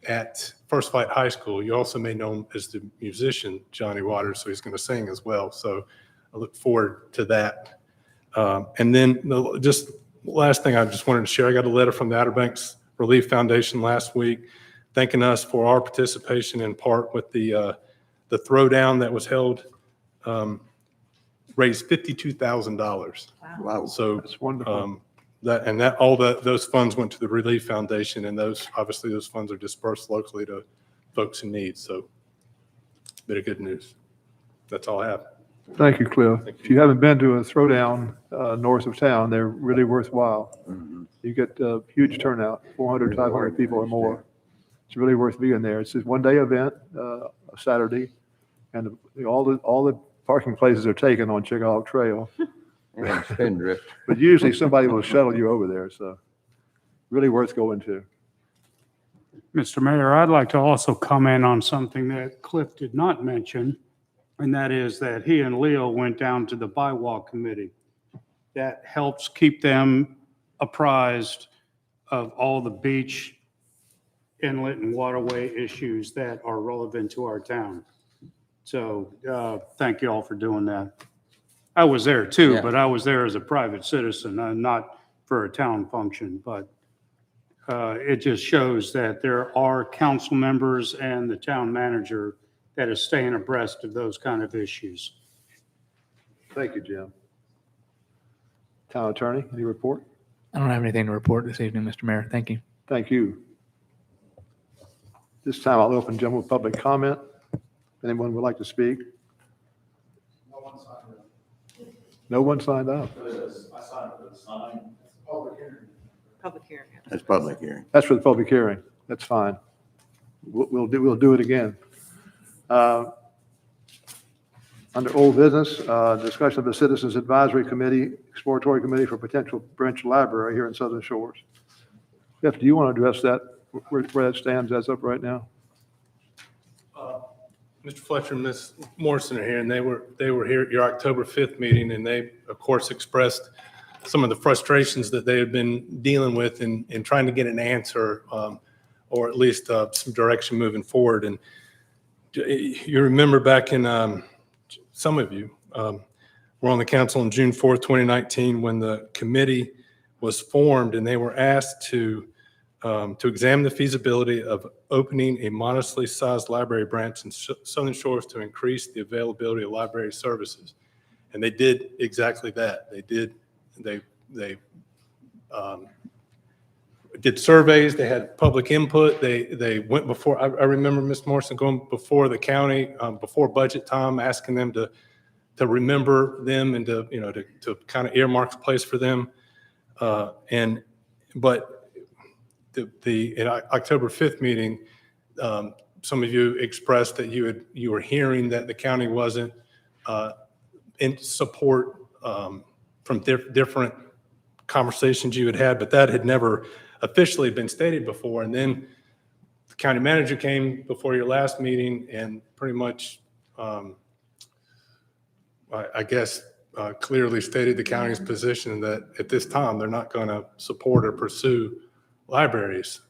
at First Flight High School. You also may know him as the musician Johnny Waters, so he's going to sing as well. So I look forward to that. And then just last thing I just wanted to share, I got a letter from the Outer Banks Relief Foundation last week thanking us for our participation in part with the throwdown that was held, raised $52,000. Wow. So That's wonderful. those funds went to the Relief Foundation, and those funds are dispersed locally to folks in need. So bit of good news. That's all I have. Thank you, Cliff. If you haven't been to a throwdown north of town, they're really worthwhile. Mhm. You get a huge turnout, 400, 500 people or more. It's really worth being there. It's a one-day event, a Saturday, and all the parking places are taken on Chickahawk Trail. And Spindrift. But usually somebody will shuttle you over there, so really worth going to. Mr. Mayor, I'd like to also comment on something that Cliff did not mention, and that is that he and Leo went down to the Bywalk Committee. That helps keep them apprised of all the beach, inlet, and waterway issues that are relevant to our town. So thank you all for doing that. I was there too, Yeah. but I was there as a private citizen, not for a town function, but it just shows that there are council members and the town manager that is staying abreast of those kind of issues. Thank you, Jim. Town Attorney, any report? I don't have anything to report this evening, Mr. Mayor. Thank you. Thank you. This time I'll open general public comment. If anyone would like to speak? No one signed up. Public hearing. That's public hearing. That's for the public hearing. That's fine. We'll do it again. Under old business, discussion of the Citizens Advisory Committee, Exploratory Committee for Potential Branch Library here in Southern Shores. Jeff, do you want to address that, where that stands as of right now? Mr. Fletcher and Ms. Morrison are here, and they were here at your October 5th meeting, and they, of course, expressed some of the frustrations that they had been dealing with in trying to get an answer, or at least some direction moving forward. And you remember back in, some of you were on the council on June 4th, 2019, when the committee was formed, and they were asked to examine the feasibility of opening a modestly sized library branch in Southern Shores to increase the availability of library services. And they did exactly that. They did surveys, they had public input, they went before, I remember Ms. Morrison going before the county, before budget time, asking them to remember them and to kind of earmark a place for them. But in October 5th meeting, some of you expressed that you were hearing that the county wasn't in support from different conversations you had had, but that had never officially been stated before. And then the county manager came before your last meeting and pretty much, I guess, clearly stated the county's position that at this time, they're not going to support or pursue libraries.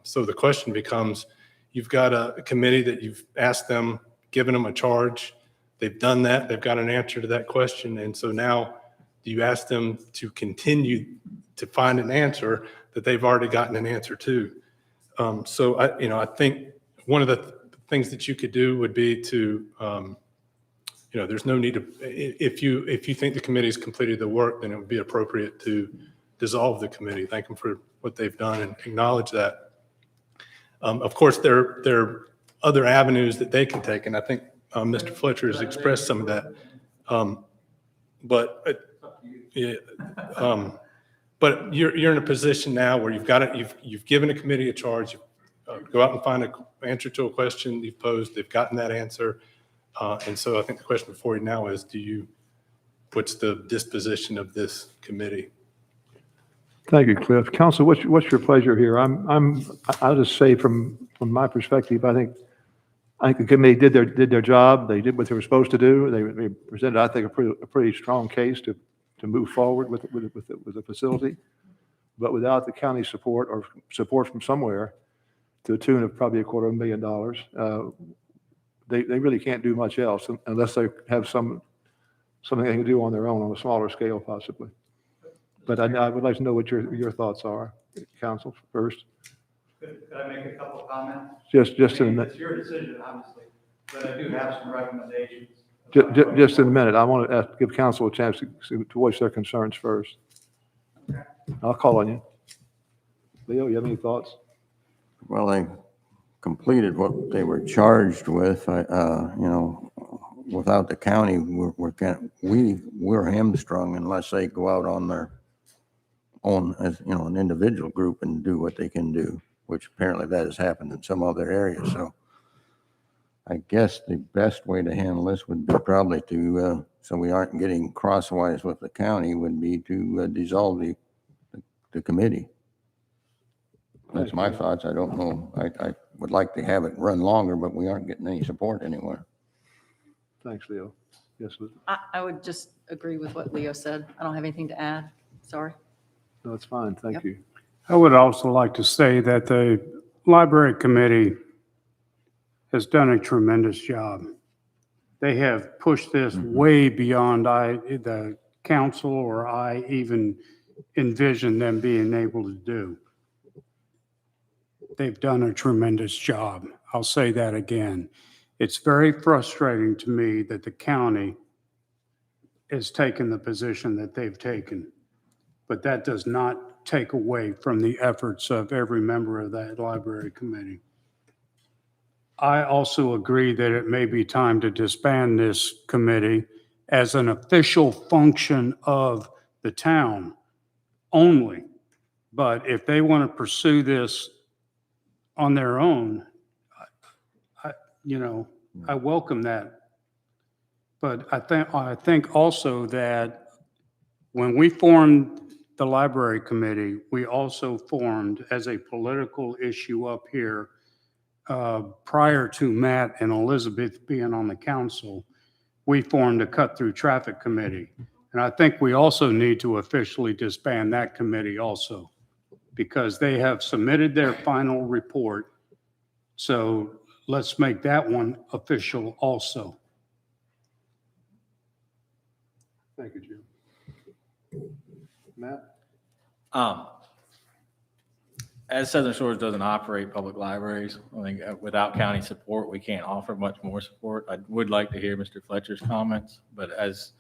So the question becomes, you've got a committee that you've asked them, given them a charge. They've done that. They've got an answer to that question. And so now you ask them to continue to find an answer that they've already gotten an answer to. So I think one of the things that you could do would be to, there's no need to, if you think the committee's completed the work, then it would be appropriate to dissolve the committee. Thank them for what they've done and acknowledge that. Of course, there are other avenues that they can take, and I think Mr. Fletcher has expressed some of that. But you're in a position now where you've got it. You've given a committee a charge. Go out and find an answer to a question you've posed. They've gotten that answer, and so I think the question before you now is: what's the disposition of this committee? Thank you, Cliff. Council, what's your pleasure here? I'll just say from my perspective, I think the committee did their job. They did what they were supposed to do. They presented, I think, a pretty strong case to move forward with the facility. But without the county support or support from somewhere to the tune of probably $250,000, they really can't do much else unless they have something they can do on their own on a smaller scale, possibly. But I would like to know what your thoughts are, Council, first. Could I make a couple comments? Just I in a mean, minute. It's your decision, obviously, but I do have some recommendations. Just in a minute. I want to give council a chance to voice their concerns first. Okay. I'll call on you. Leo, you have any thoughts? Well, they completed what they were charged with. Without the county, we're hamstrung unless they go out on their own as an individual group and do what they can do, which apparently that has happened in some other areas. So I guess the best way to handle this would be probably to, so we aren't getting crosswise with the county, would be to dissolve the committee. That's my thoughts. I don't know. I would like to have it run longer, but we aren't getting any support anywhere. Thanks, Leo. Yes, Liz? I would just agree with what Leo said. I don't have anything to add. Sorry. No, it's fine. Thank Yep. you. I would also like to say that the library committee has done a tremendous job. They have pushed this way beyond the council or I even envisioned them being able to do. They've done a tremendous job. I'll say that again. It's very frustrating to me that the county has taken the position that they've taken, but that does not take away from the efforts of every member of that library committee. I also agree that it may be time to disband this committee as an official function of the town only. But if they want to pursue this on their own, I welcome that. But I think also that when we formed the library committee, we also formed as a political issue up here prior to Matt and Elizabeth being on the council, we formed a cut-through traffic committee. And I think we also need to officially disband that committee also, because they have submitted their final report. So let's make that one official also. Thank you, Jim. Matt? As Southern Shores doesn't operate public libraries, I think without county support, we can't offer much more support. I would like to hear Mr. Fletcher's comments, but as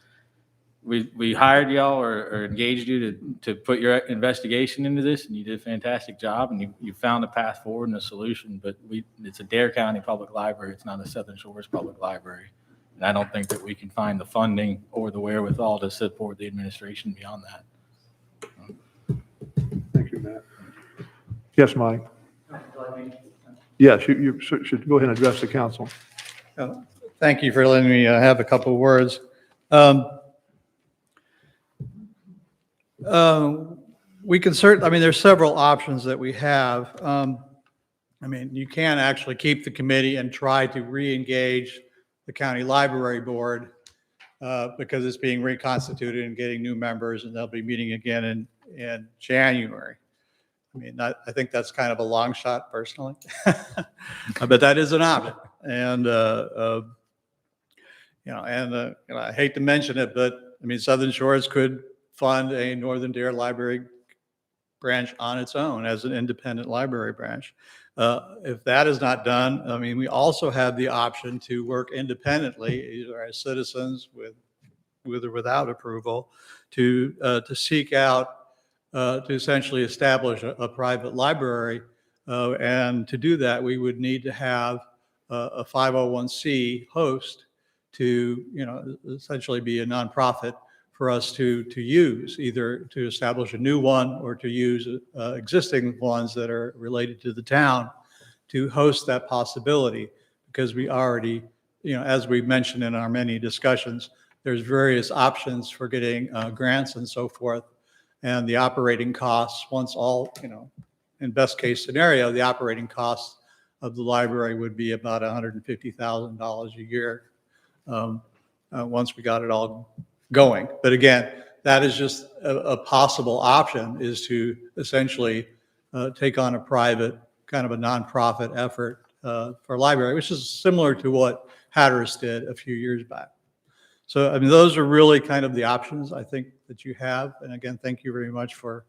we hired y'all or engaged you to put your investigation into this, and you did a fantastic job, and you found a path forward and a solution, but it's a Dare County Public Library. It's not a Southern Shores Public Library. And I don't think that we can find the funding or the wherewithal to support the administration beyond that. Thank you, Matt. Yes, Mike? Yes, you should go ahead and address the council. Thank you for letting me have a couple of words. We can certainly, I mean, there's several options that we have. I mean, you can actually keep the committee and try to re-engage the county library board because it's being reconstituted and getting new members, and they'll be meeting again in January. I mean, I think that's kind of a long shot personally, but that is an option. And, I hate to mention it, but I mean, Southern Shores could fund a Northern Dare Library branch on its own as an independent library branch. If that is not done, I mean, we also have the option to work independently, either as citizens with or without approval, to seek out, to essentially establish a private library. And to do that, we would need to have a 501c host to, essentially be a nonprofit for us to use, either to establish a new one or to use existing ones that are related to the town to host that possibility. Because we already, as we mentioned in our many discussions, there's various options for getting grants and so forth. And the operating costs, once all, in best case scenario, the operating costs of the library would be about $150,000 a year once we got it all going. But again, that is just a possible option, is to essentially take on a private, kind of a nonprofit effort for a library, which is similar to what Hatteras did a few years back. So, I mean, those are really kind of the options I think that you have. And again, thank you very much for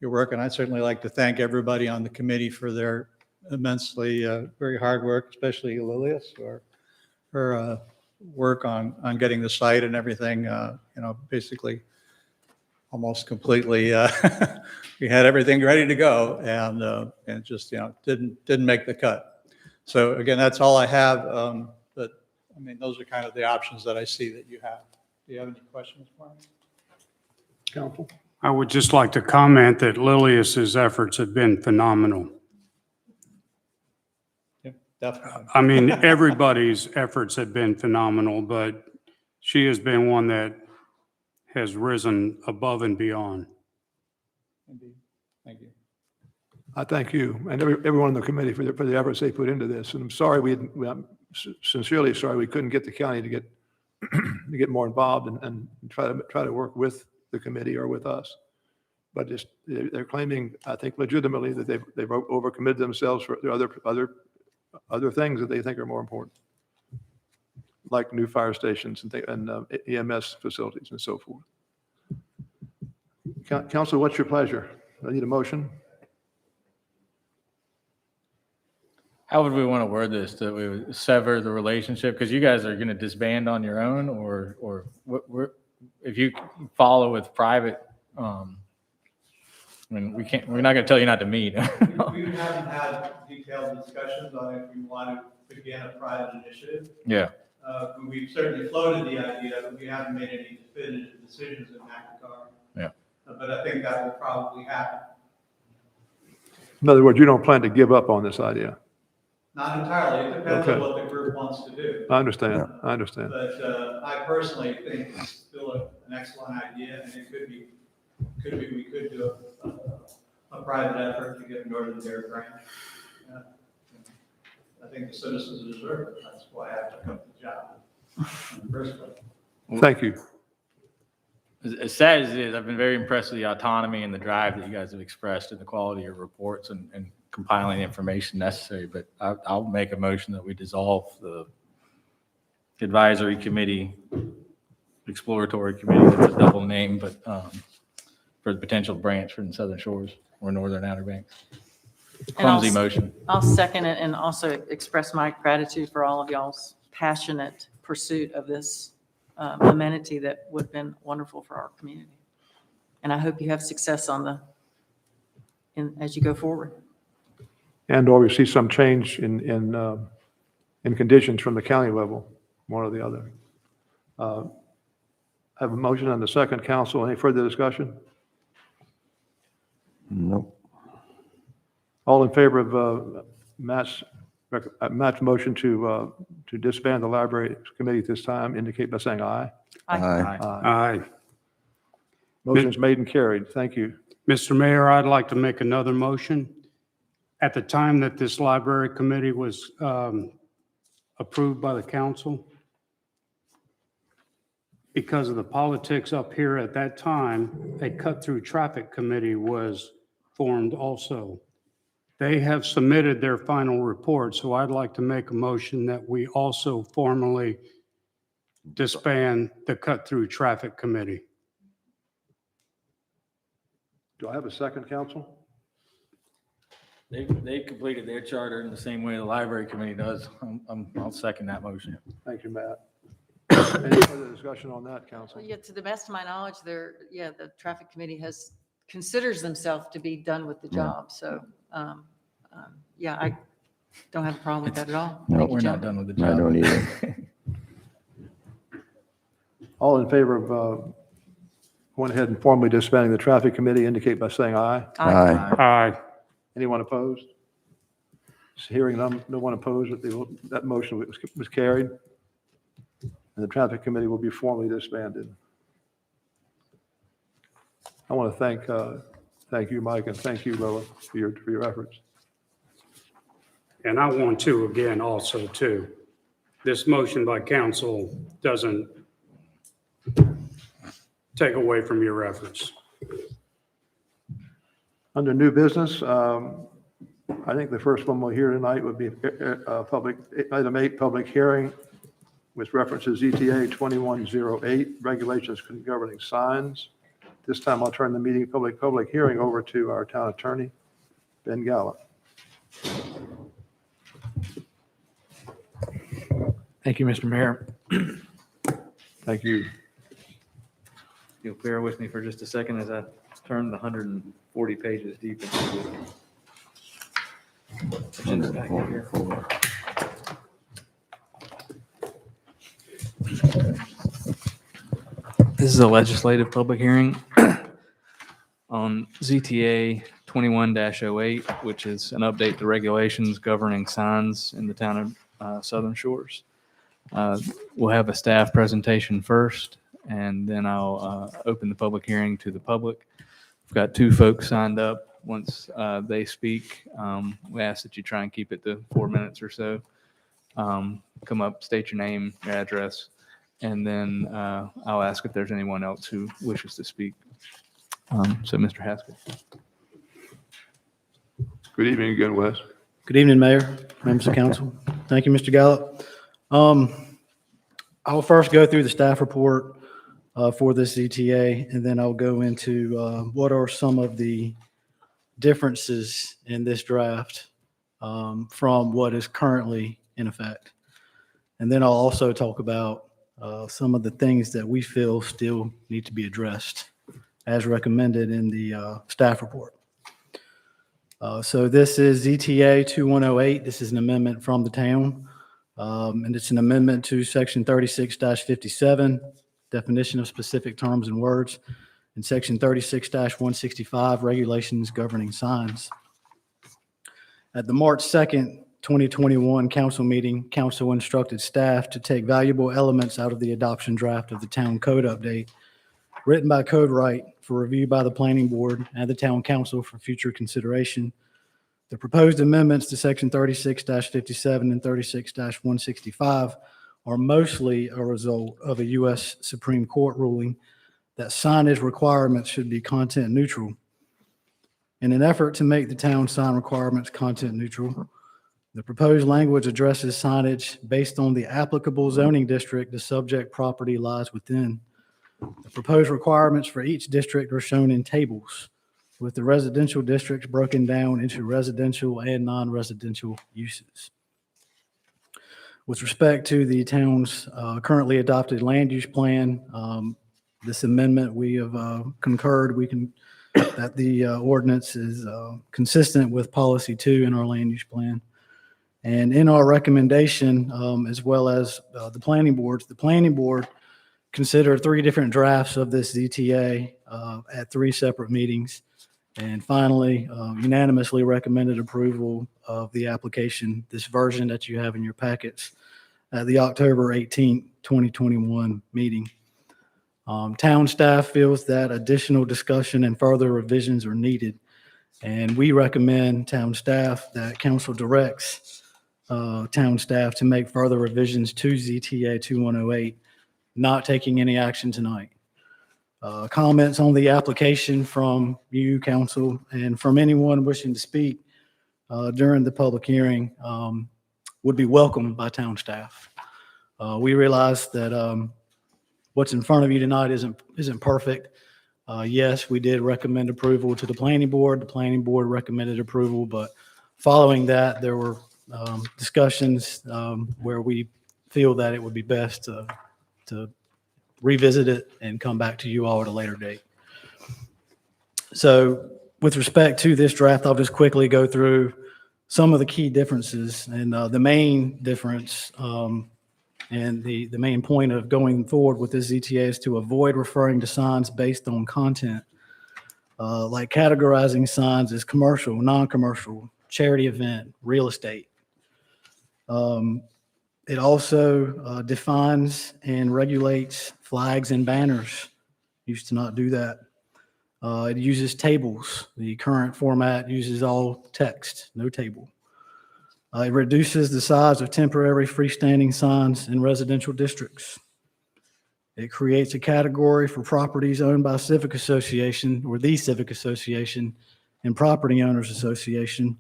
your work. And I'd certainly like to thank everybody on the committee for their immensely, very hard work, especially Lilius, for her work on getting the site and everything, basically almost completely, we had everything ready to go and just, didn't make the cut. So again, that's all I have. But I mean, those are kind of the options that I see that you have. Do you have any questions for me? Council? I would just like to comment that Lilius's efforts have been phenomenal. Definitely. I mean, everybody's efforts have been phenomenal, but she has been one that has risen above and beyond. Indeed. Thank you. I thank you and everyone on the committee for the efforts they put into this. And I'm sorry I'm sincerely sorry we couldn't get the county to get more involved and try to work with the committee or with us. But just they're claiming, I think legitimately, that they've overcommitted themselves for other things that they think are more important, like new fire stations and EMS facilities and so forth. Council, what's your pleasure? I need a motion. How would we want to word this? That we would sever the relationship? Because you guys are going to disband on your own, or if you follow with private, I mean, we're not going to tell you not to meet. We haven't had detailed discussions on if we want to begin a private initiative. Yeah. We've certainly floated the idea, but we haven't made any definitive decisions in that regard. Yeah. But I think that will probably happen. In other words, you don't plan to give up on this idea. Not entirely. It depends on what the group wants to do. I understand. I understand. But I personally think it's still an excellent idea, and it could be we could do a private effort to get a Northern Dare branch. think the citizens deserve it. That's why I took up the job in the first place. Thank you. As sad as it is, I've been very impressed with the autonomy and the drive that you guys have expressed in the quality of your reports and compiling the information necessary. But I'll make a motion that we dissolve the advisory committee, exploratory committee, that's a double name, but for the potential branch for the Southern Shores or Northern Outer Banks. And I'll Clumsy motion. I'll second it and also express my gratitude for all of y'all's passionate pursuit of this amenity that would have been wonderful for our community. And I hope you have success as you go forward. And/or we see some change in conditions from the county level, one or the other. I have a motion on the second, council. Any further discussion? Nope. All in favor of Matt's motion to disband the library committee at this time, indicate by saying aye. Aye. Aye. Motion's made and carried. Thank you. Mr. Mayor, I'd like to make another motion. At the time that this library committee was approved by the council, because of the politics up here at that time, a cut-through traffic committee was formed also. They have submitted their final report, so I'd like to make a motion that we also formally disband the cut-through traffic committee. Do I have a second, council? They completed their charter in the same way the library committee does. I'll second that motion. Thank you, Matt. Any further discussion on that, council? Yeah, to the best of my knowledge, the traffic committee considers themselves to be done with the job. So, yeah, I don't have a problem with that at all. No, Thank you, We're not John. done with the I job. don't either. All in favor of going ahead and formally disbanding the traffic committee, indicate by saying aye. Aye. Aye. Anyone opposed? Hearing none, no one opposed, that motion was carried. And the traffic committee will be formally disbanded. I want to thank you, Mike, and thank you, Lola, for your efforts. And I want to, again, also too, this motion by council doesn't take away from your efforts. Under new business, I think the first one we'll hear tonight would be item 8, public hearing with references ETA 2108, regulations governing signs. This time I'll turn the meeting public hearing over to our town attorney, Ben Gallup. Thank you, Mr. Mayor. Thank you. You'll bear with me for just a second as I turn the 140 pages deep into the agenda packet here. 144. This is a legislative public hearing on ZTA 21-08, which is an update to regulations governing signs in the town of Southern Shores. We'll have a staff presentation first, and then I'll open the public hearing to the public. We've got 2 folks signed up. Once they speak, we ask that you try and keep it to 4 minutes or so. Come up, state your name, your address, and then I'll ask if there's anyone else who wishes to speak. So, Mr. Haskell. Good evening again, Wes. Good evening, Mayor, members of council. Thank you, Mr. Gallup. I'll first go through the staff report for this ETA, and then I'll go into what are some of the differences in this draft from what is currently in effect. And then I'll also talk about some of the things that we feel still need to be addressed as recommended in the staff report. So this is ETA 2108. This is an amendment from the town. And it's an amendment to section 36-57, definition of specific terms and words, and section 36-165, regulations governing signs. At the March 2nd, 2021 council meeting, council instructed staff to take valuable elements out of the adoption draft of the town code update written by Code Wright for review by the planning board and the town council for future consideration. The proposed amendments to section 36-57 and 36-165 are mostly a result of a U.S. Supreme Court ruling that signage requirements should be content neutral. In an effort to make the town sign requirements content neutral, the proposed language addresses signage based on the applicable zoning district the subject property lies within. The proposed requirements for each district are shown in tables, with the residential districts broken down into residential and non-residential uses. With respect to the town's currently adopted land use plan, this amendment, we have concurred that the ordinance is consistent with policy 2 in our land use plan. And in our recommendation, as well as the planning board considered 3 different drafts of this ZTA at 3 separate meetings. And finally, unanimously recommended approval of the application, this version that you have in your packets, at the October 18, 2021 meeting. Town staff feels that additional discussion and further revisions are needed. And we recommend town staff that council directs town staff to make further revisions to ZTA 2108, not taking any action tonight. Comments on the application from you, council, and from anyone wishing to speak during the public hearing would be welcomed by town staff. We realize that what's in front of you tonight isn't perfect. Yes, we did recommend approval to the planning board. The planning board recommended approval, but following that, there were discussions where we feel that it would be best to revisit it and come back to you all at a later date. So with respect to this draft, I'll just quickly go through some of the key differences. And the main difference and the main point of going forward with this ZTA is to avoid referring to signs based on content, like categorizing signs as commercial, non-commercial, charity event, real estate. It also defines and regulates flags and banners. Used to not do that. It uses tables. The current format uses all text, no table. It reduces the size of temporary freestanding signs in residential districts. It creates a category for properties owned by civic association or the civic association and property owners association,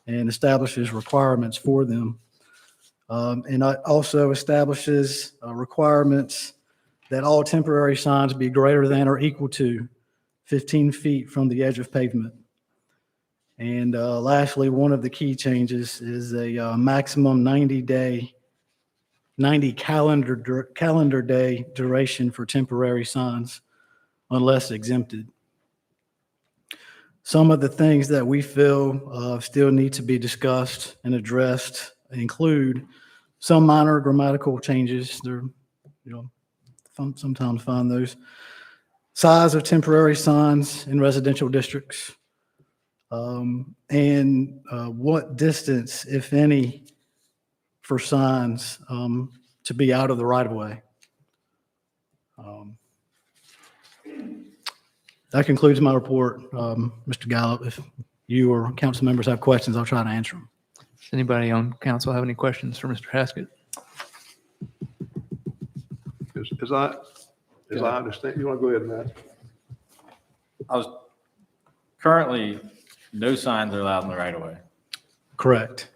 and establishes requirements for them. And it also establishes requirements that all temporary signs be greater than or equal to 15 feet from the edge of pavement. And lastly, one of the key changes is a maximum 90 calendar day duration for temporary signs unless exempted. Some of the things that we feel still need to be discussed and addressed include some minor grammatical changes. They're, sometimes find those. Size of temporary signs in residential districts. And what distance, if any, for signs to be out of the right of way. That concludes my report. Mr. Gallup, if you or council members have questions, I'll try to answer them. Does anybody on council have any questions for Mr. Haskett? As I understand, you want to go ahead, Matt? Currently, no signs are allowed in the right of way. Correct.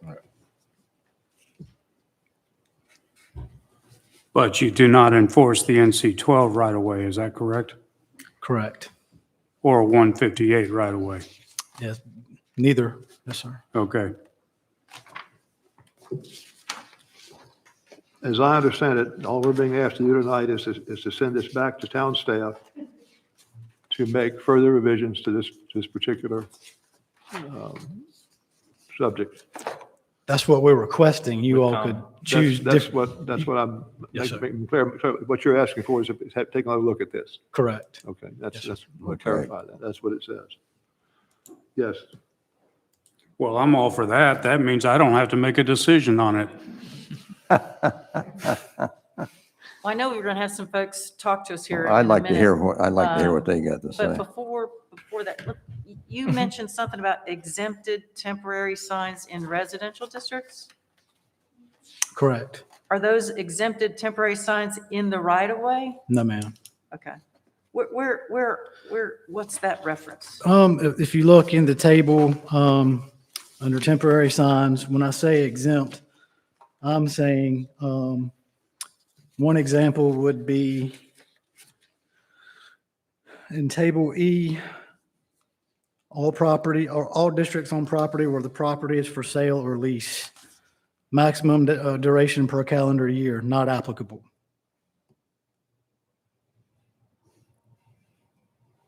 But you do not enforce the NC-12 right away, is that correct? Correct. Or 158 right away? Yes, neither. Yes, sir. Okay. As I understand it, all we're being asked to do tonight is to send this back to town staff to make further revisions to this particular subject. That's what we're requesting. You all could choose. That's what I'm Yes, sir. making clear. What you're asking for is to take another look at this. Correct. Okay, that's Yes, we'll clarify that. That's what it says. Yes. Well, I'm all for that. That means I don't have to make a decision on it. Well, I know we're going to have some folks talk to us here. I'd in a like to minute. hear what they got to say. But before that, look, you mentioned something about exempted temporary signs in residential districts? Correct. Are those exempted temporary signs in the right of way? No, ma'am. Okay. What's that reference? If you look in the table, under temporary signs, when I say exempt, I'm saying, one example would be in table E, all property or all districts on property where the property is for sale or lease. Maximum duration per calendar year, not applicable.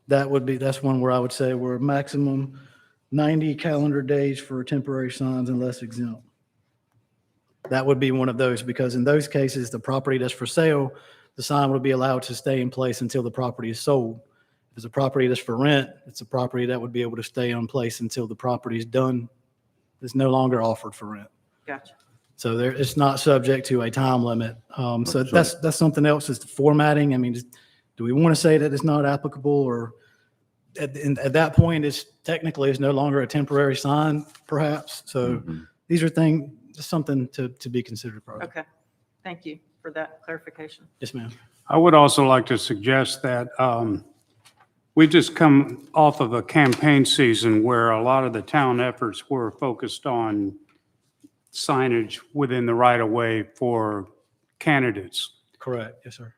That's one where I would say we're maximum 90 calendar days for temporary signs unless exempt. That would be one of those, because in those cases, the property that's for sale, the sign would be allowed to stay in place until the property is sold. If it's a property that's for rent, it's a property that would be able to stay in place until the property is done. It's no longer offered for rent. Gotcha. So it's not subject to a time limit. So that's something else, is the formatting. I mean, do we want to say that it's not applicable, or at that point, it's no longer a temporary sign, perhaps? So these are things, just something to be considered. Further. Okay. Thank you for that clarification. Yes, ma'am. I would also like to suggest that we just come off of a campaign season where a lot of the town efforts were focused on signage within the right-of-way for candidates. Correct. Yes, sir.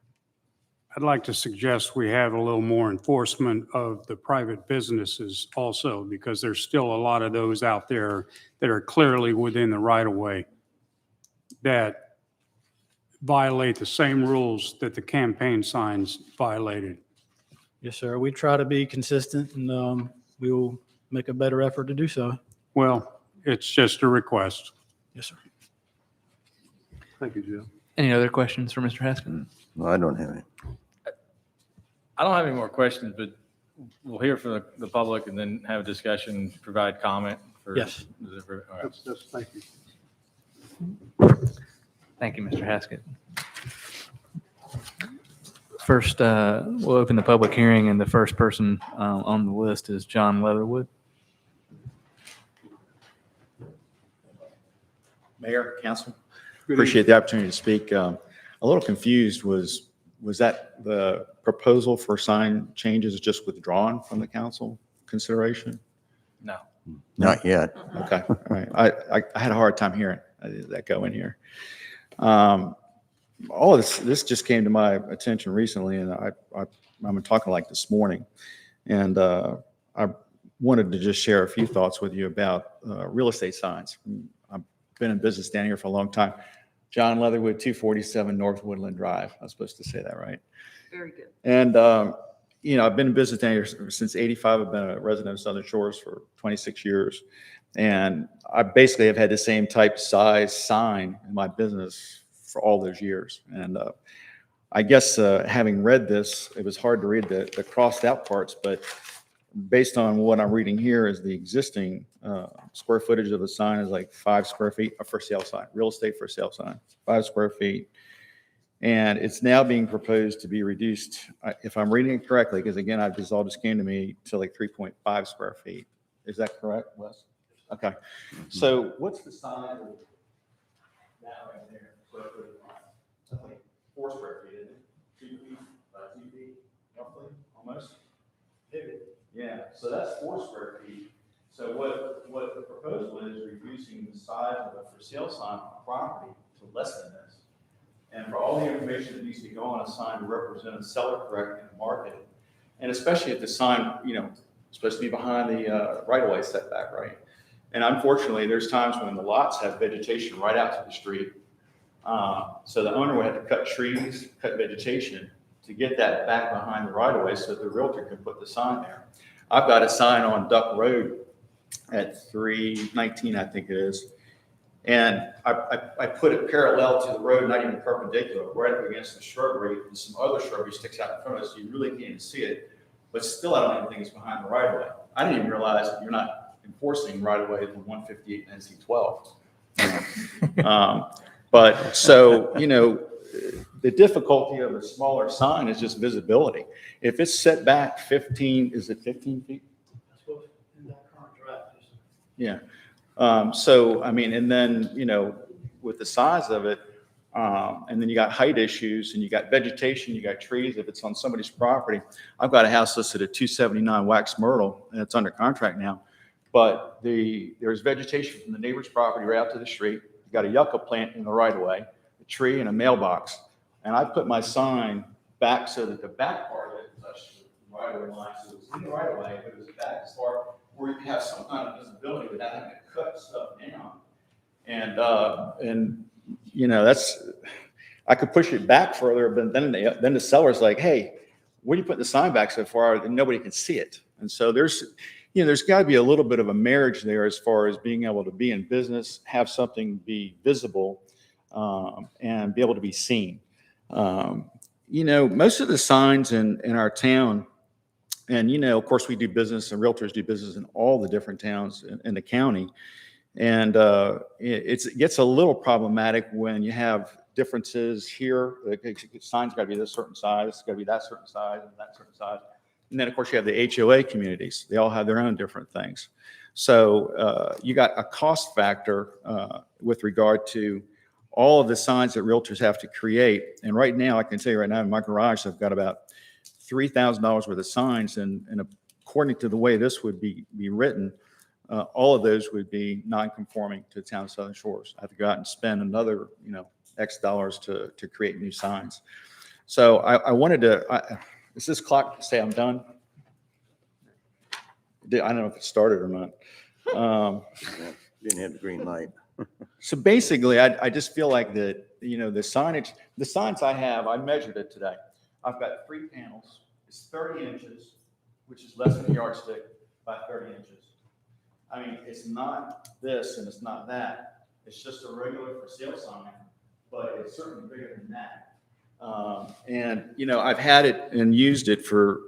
I'd like to suggest we have a little more enforcement of the private businesses also, because there's still a lot of those out there that are clearly within the right-of-way that violate the same rules that the campaign signs violated. Yes, sir. We try to be consistent, and we will make a better effort to do so. Well, it's just a request. Yes, sir. Thank you, Jim. Any other questions for Mr. Haskett? No, I don't have any. I don't have any more questions, but we'll hear from the public and then have a discussion, provide comment for. Yes. All right. Thank you. Thank you, Mr. Haskett. First, we'll open the public hearing, and the first person on the list is John Leatherwood. Mayor, council, appreciate the opportunity to speak. A little confused, was that the proposal for sign changes just withdrawn from the council consideration? No. Not yet. Okay, all right. I had a hard time hearing that go in here. All of this just came to my attention recently, and I'm talking like this morning, and I wanted to just share a few thoughts with you about real estate signs. I've been in business down here for a long time. John Leatherwood, 247 North Woodland Drive. I was supposed to say that right. Very good. And, I've been in business down here since 85. I've been a resident of Southern Shores for 26 years. And I basically have had the same type size sign in my business for all those years. And I guess having read this, it was hard to read the crossed out parts, but based on what I'm reading here is the existing square footage of the sign is like 5 square feet, a for sale sign, real estate for sale sign, 5 square feet. And it's now being proposed to be reduced, if I'm reading it correctly, because again, this all just came to me, to like 3.5 square feet. Is that correct, Wes? Okay. So what's the size of that right there? Square footage line? That's like 4 square feet, isn't it? 2 feet by 2 feet, roughly, almost? Yeah, so that's 4 square feet. So what the proposal is reducing the size of a for sale sign on property to less than this. And for all the information that needs to go on a sign to represent a seller correct in the market, and especially if the sign, supposed to be behind the right-of-way setback, right? And unfortunately, there's times when the lots have vegetation right out to the street. So the owner would have to cut trees, cut vegetation to get that back behind the right-of-way so the realtor can put the sign there. I've got a sign on Duck Road at 319, I think it is. And I put it parallel to the road, not even perpendicular, right up against the shrubbery, and some other shrubbery sticks out in front of us, so you really can't even see it. But still, I don't even think it's behind the right-of-way. I didn't even realize that you're not enforcing right-of-way to 158 and NC 12. But so, the difficulty of a smaller sign is just visibility. If it's set back 15, is it 15 feet? Yeah. So, I mean, and then, with the size of it, and then you got height issues and you got vegetation, you got trees, if it's on somebody's property. I've got a house listed at 279 Wax Myrtle and it's under contract now. But there's vegetation from the neighbor's property right out to the street. You got a yucca plant in the right of way, a tree and a mailbox. And I put my sign back so that the back part of it touched the right of way line. So it's in the right of way, but it's back as far where you can have some kind of visibility without having to cut stuff down. And I could push it back further, but then the seller's like, hey, what are you putting the sign back so far? And nobody can see it. And so there's got to be a little bit of a marriage there as far as being able to be in business, have something be visible, and be able to be seen. Most of the signs in our town, and, of course, we do business and realtors do business in all the different towns in the county. And it gets a little problematic when you have differences here. The sign's got to be this certain size, it's got to be that certain size, and that certain size. And then, of course, you have the HOA communities. They all have their own different things. So you got a cost factor with regard to all of the signs that realtors have to create. And right now, I can tell you right now, in my garage, I've got about $3,000 worth of signs. And according to the way this would be written, all of those would be non-conforming to the town of Southern Shores. I have to go out and spend another, X dollars to create new signs. So I wanted to, does this clock say I'm done? I don't know if it started or not. Didn't have the green light. So basically, I just feel like that, the signs I have, I measured it today. I've got 3 panels. It's 30 inches, which is less than a yardstick by 30 inches. I mean, it's not this and it's not that. It's just a regular for sale sign, but it's certainly bigger than that. And I've had it and used it for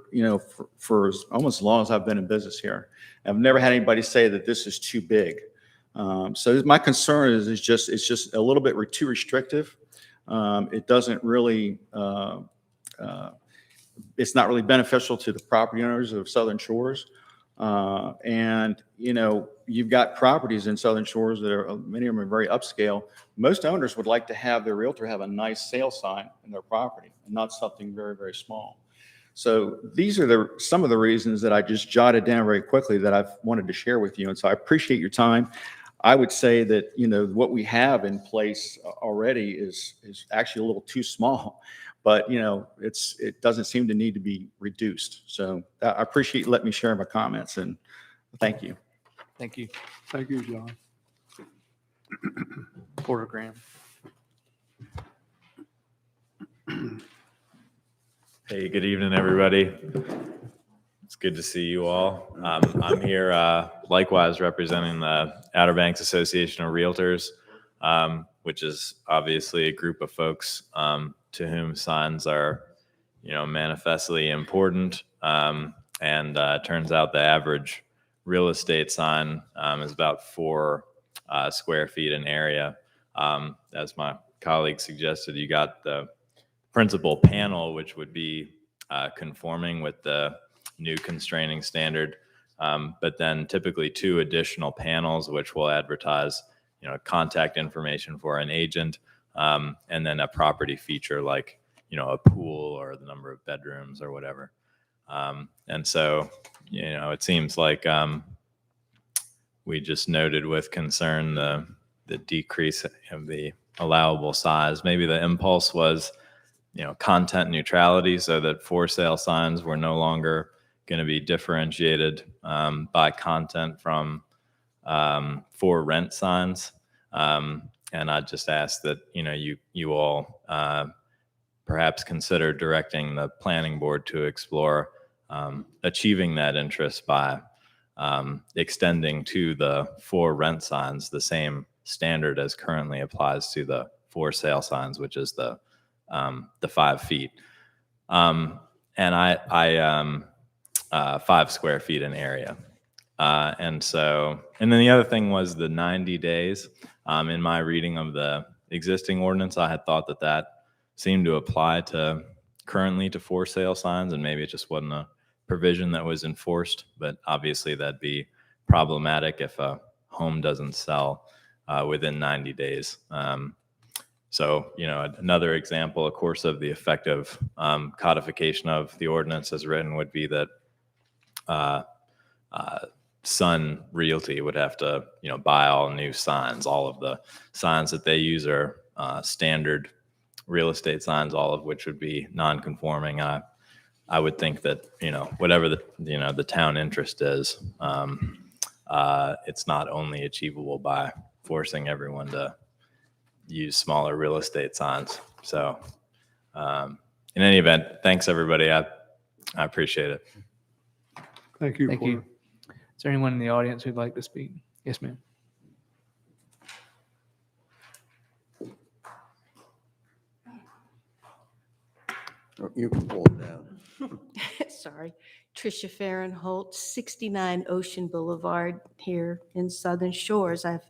almost as long as I've been in business here. I've never had anybody say that this is too big. So my concern is it's just a little bit too restrictive. It doesn't really, it's not really beneficial to the property owners of Southern Shores. And you've got properties in Southern Shores that are, many of them are very upscale. Most owners would like to have their realtor have a nice sale sign in their property and not something very, very small. So these are some of the reasons that I just jotted down very quickly that I've wanted to share with you. And so I appreciate your time. I would say that, what we have in place already is actually a little too small, but it doesn't seem to need to be reduced. So I appreciate you letting me share my comments, and thank you. Thank you. Thank you, John. Porter Graham. Hey, good evening, everybody. It's good to see you all. I'm here likewise representing the Outer Banks Association of Realtors, which is obviously a group of folks to whom signs are, manifestly important. And it turns out the average real estate sign is about 4 square feet in area. As my colleague suggested, you got the principal panel, which would be conforming with the new constraining standard, but then typically 2 additional panels, which will advertise, contact information for an agent, and then a property feature like, a pool or the number of bedrooms or whatever. And so, it seems like we just noted with concern the decrease of the allowable size. Maybe the impulse was, content neutrality, so that for sale signs were no longer going to be differentiated by content from for rent signs. And I just ask that, you all perhaps consider directing the planning board to explore achieving that interest by extending to the for rent signs the same standard as currently applies to the for sale signs, which is the 5 feet. And I 5 square feet in area. And then the other thing was the 90 days. In my reading of the existing ordinance, I had thought that seemed to apply currently to for sale signs, and maybe it just wasn't a provision that was enforced, but obviously that'd be problematic if a home doesn't sell within 90 days. So, another example, of course, of the effective codification of the ordinance as written would be that Sun Realty would have to, buy all new signs. All of the signs that they use are standard real estate signs, all of which would be non-conforming. I would think that, whatever the town interest is, it's not only achievable by forcing everyone to use smaller real estate signs. So, in any event, thanks everybody. I appreciate it. Thank you. Thank you. Is there anyone in the audience who'd like to speak? Yes, ma'am. You can pull it down. Sorry, Tricia Farrenholt, 69 Ocean Boulevard here in Southern Shores. I've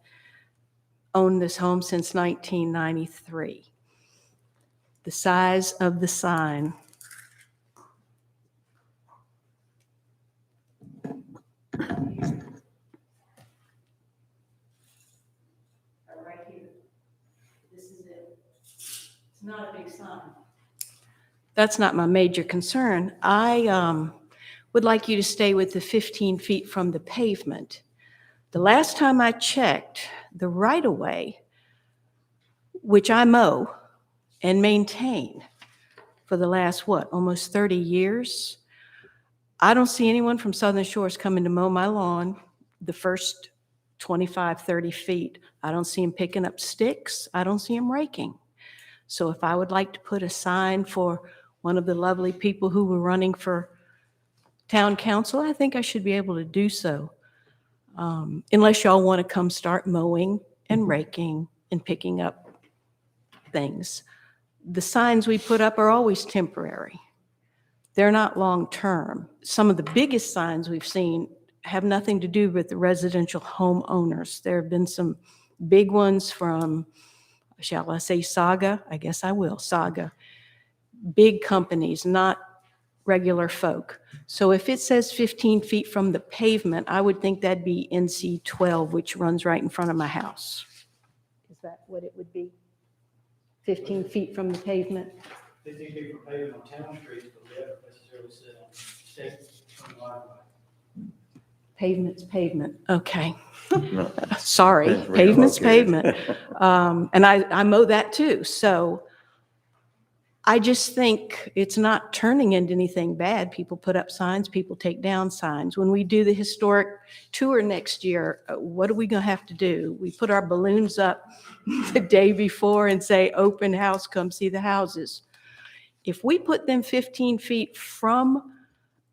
owned this home since 1993. The size of the sign. Right here. This is it. It's not a big sign. That's not my major concern. I would like you to stay with the 15 feet from the pavement. The last time I checked, the right-of-way, which I mow and maintain for the last, almost 30 years, I don't see anyone from Southern Shores coming to mow my lawn the first 25, 30 feet. I don't see them picking up sticks. I don't see them raking. So if I would like to put a sign for one of the lovely people who were running for town council, I think I should be able to do so. Unless y'all want to come start mowing and raking and picking up things. The signs we put up are always temporary. They're not long-term. Some of the biggest signs we've seen have nothing to do with the residential homeowners. There have been some big ones from, shall I say Saga? I guess I will, Saga. Big companies, not regular folk. So if it says 15 feet from the pavement, I would think that'd be NC 12, which runs right in front of my house. Is that what it would be? 15 feet from the pavement? 15 feet from pavement on town streets, but we haven't necessarily said on state. Pavement's pavement, okay. Sorry, Depends where you're pavement's located. pavement. And I mow that too. So I just think it's not turning into anything bad. People put up signs, people take down signs. When we do the historic tour next year, what are we going to have to do? We put our balloons up the day before and say, open house, come see the houses. If we put them 15 feet from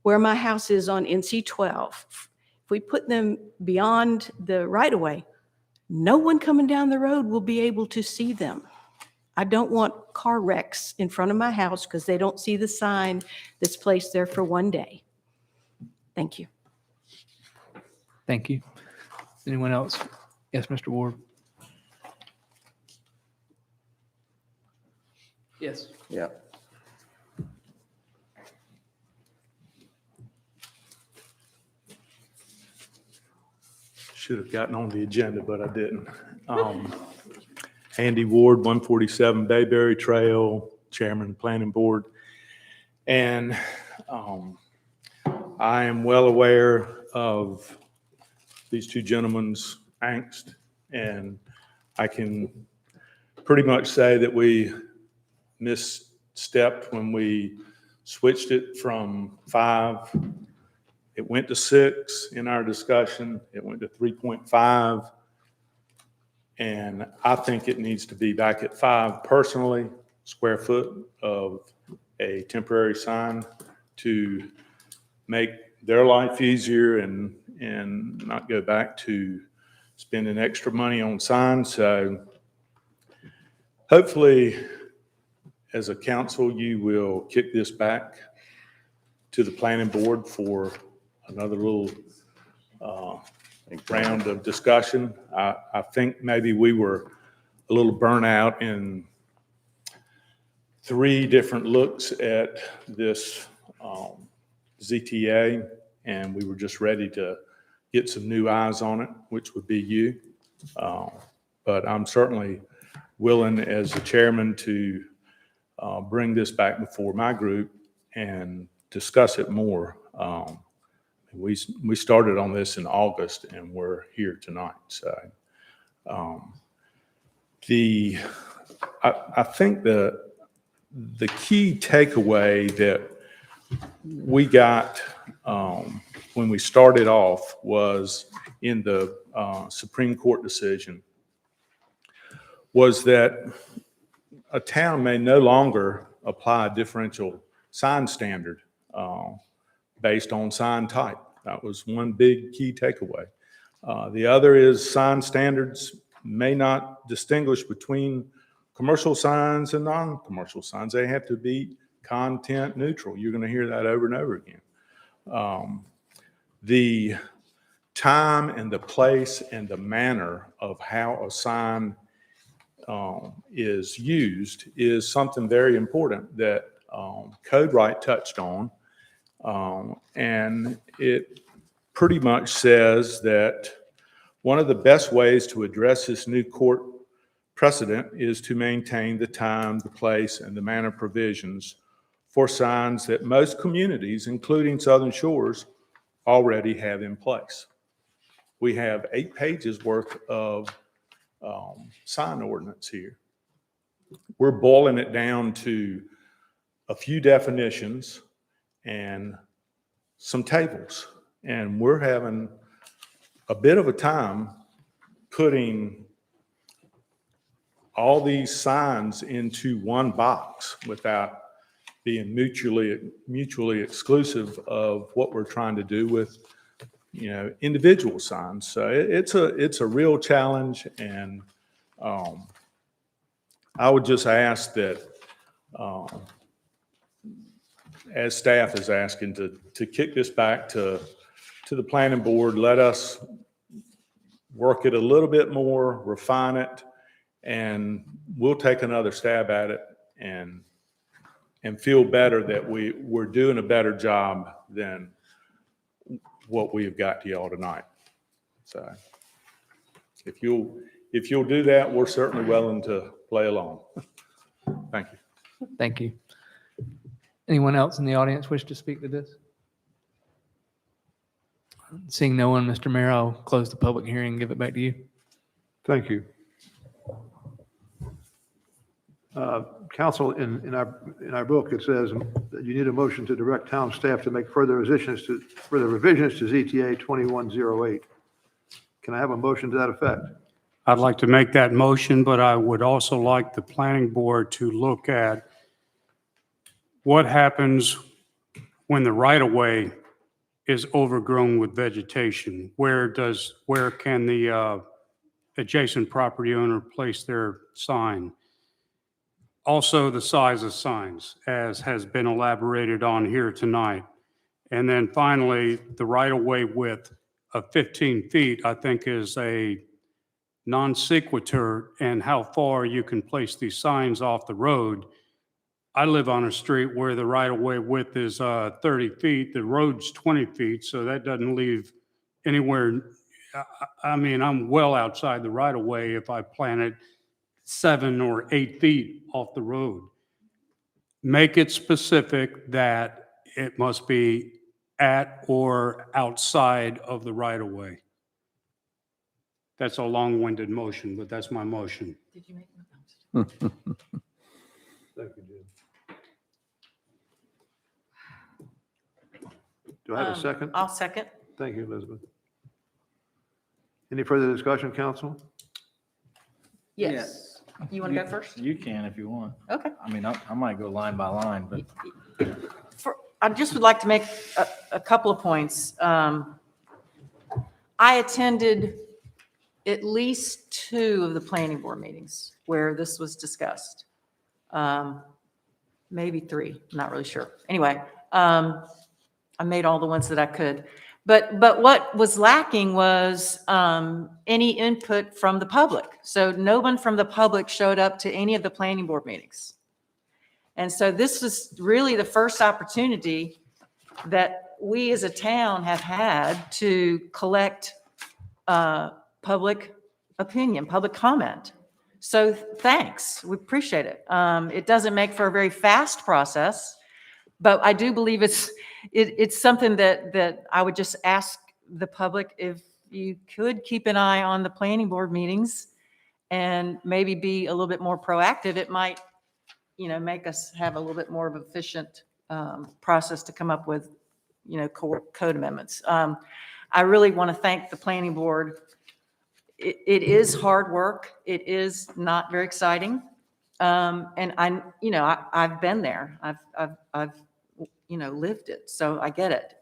where my house is on NC 12, if we put them beyond the right-of-way, no one coming down the road will be able to see them. I don't want car wrecks in front of my house because they don't see the sign that's placed there for one day. Thank you. Thank you. Anyone else? Yes, Mr. Ward. Yes. Yeah. Should have gotten on the agenda, but I didn't. Andy Ward, 147 Bayberry Trail, Chairman of the Planning Board. And I am well aware of these two gentlemen's angst, and I can pretty much say that we misstepped when we switched it from 5. It went to 6 in our discussion. It went to 3.5. And I think it needs to be back at 5 personally, square foot of a temporary sign to make their life easier and not go back to spending extra money on signs. So hopefully, as a council, you will kick this back to the planning board for another little round of discussion. I think maybe we were a little burnt out in 3 different looks at this ZTA, and we were just ready to get some new eyes on it, which would be you. But I'm certainly willing as the chairman to bring this back before my group and discuss it more. We started on this in August and we're here tonight. So I think the key takeaway that we got when we started off was in the Supreme Court decision was that a town may no longer apply a differential sign standard based on sign type. That was one big key takeaway. The other is sign standards may not distinguish between commercial signs and non-commercial signs. They have to be content neutral. You're going to hear that over and over again. The time and the place and the manner of how a sign is used is something very important that Code Right touched on. And it pretty much says that one of the best ways to address this new court precedent is to maintain the time, the place, and the manner provisions for signs that most communities, including Southern Shores, already have in place. We have 8 pages worth of sign ordinance here. We're boiling it down to a few definitions and some tables. And we're having a bit of a time putting all these signs into one box without being mutually exclusive of what we're trying to do with, you know, individual signs. So it's a real challenge, and I would just ask that, as staff is asking, to kick this back to the planning board, let us work it a little bit more, refine it, and we'll take another stab at it and feel better that we're doing a better job than what we've got to y'all tonight. So if you'll do that, we're certainly willing to play along. Thank you. Thank you. Anyone else in the audience wish to speak to this? Seeing no one, Mr. Mayor, I'll close the public hearing and give it back to you. Thank you. Council, in our book, it says that you need a motion to direct town staff to make further revisions to ZTA 2108. Can I have a motion to that effect? I'd like to make that motion, but I would also like the planning board to look at what happens when the right-of-way is overgrown with vegetation. Where can the adjacent property owner place their sign? Also, the size of signs, as has been elaborated on here tonight. And then finally, the right-of-way width of 15 feet, I think, is a non sequitur, and how far you can place these signs off the road. I live on a street where the right-of-way width is 30 feet, the road's 20 feet, so that doesn't leave anywhere. I mean, I'm well outside the right-of-way if I plant it 7 or 8 feet off the road. Make it specific that it must be at or outside of the right-of-way. That's a long-winded motion, but that's my motion. Did you make them? Thank you, Jim. Do I have a second? I'll second. Thank you, Elizabeth. Any further discussion, council? Yes. You want to go first? You can if you want. Okay. I mean, I might go line by line, but I just would like to make a couple of points. I attended at least 2 of the planning board meetings where this was discussed. Maybe 3, I'm not really sure. Anyway, I made all the ones that I could. But what was lacking was any input from the public. So no one from the public showed up to any of the planning board meetings. And so this was really the first opportunity that we as a town have had to collect public opinion, public comment. So thanks, we appreciate it. It doesn't make for a very fast process, but I do believe it's something that I would just ask the public if you could keep an eye on the planning board meetings and maybe be a little bit more proactive. It might, make us have a little bit more of an efficient process to come up with, code amendments. I really want to thank the planning board. It is hard work. It is not very exciting. And I've been there. I've lived it. So I get it.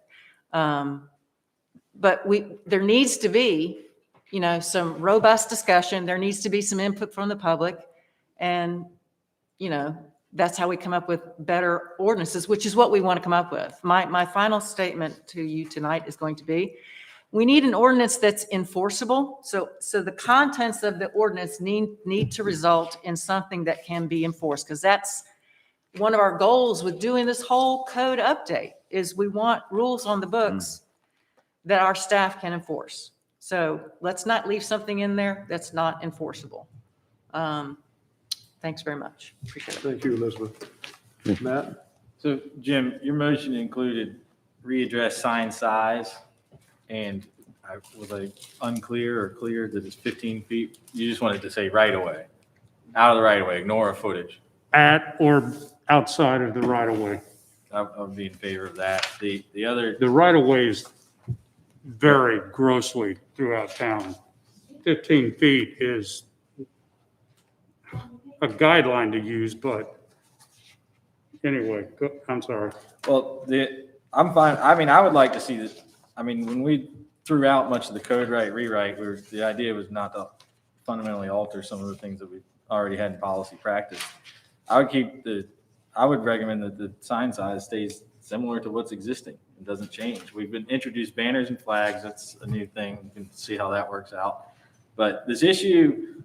But there needs to be, some robust discussion. There needs to be some input from the public. And, that's how we come up with better ordinances, which is what we want to come up with. My final statement to you tonight is going to be, we need an ordinance that's enforceable. So the contents of the ordinance need to result in something that can be enforced, because that's one of our goals with doing this whole code update is we want rules on the books that our staff can enforce. So let's not leave something in there that's not enforceable. Thanks very much. Appreciate it. Thank you, Elizabeth. Matt? So Jim, your motion included readdress sign size, and was I unclear or clear that it's 15 feet? You just wanted to say right away, out of the right of way, ignore a footage. At or outside of the right of way. I would be in favor of that. The other, The right of ways vary grossly throughout town. 15 feet is a guideline to use, but anyway, I'm sorry. well, I'm fine. I mean, I would like to see this. I mean, when we threw out much of the code rewrite, the idea was not to fundamentally alter some of the things that we already had in policy practice. I would recommend that the sign size stays similar to what's existing. It doesn't change. We've been introduced banners and flags. That's a new thing. You can see how that works out. But this issue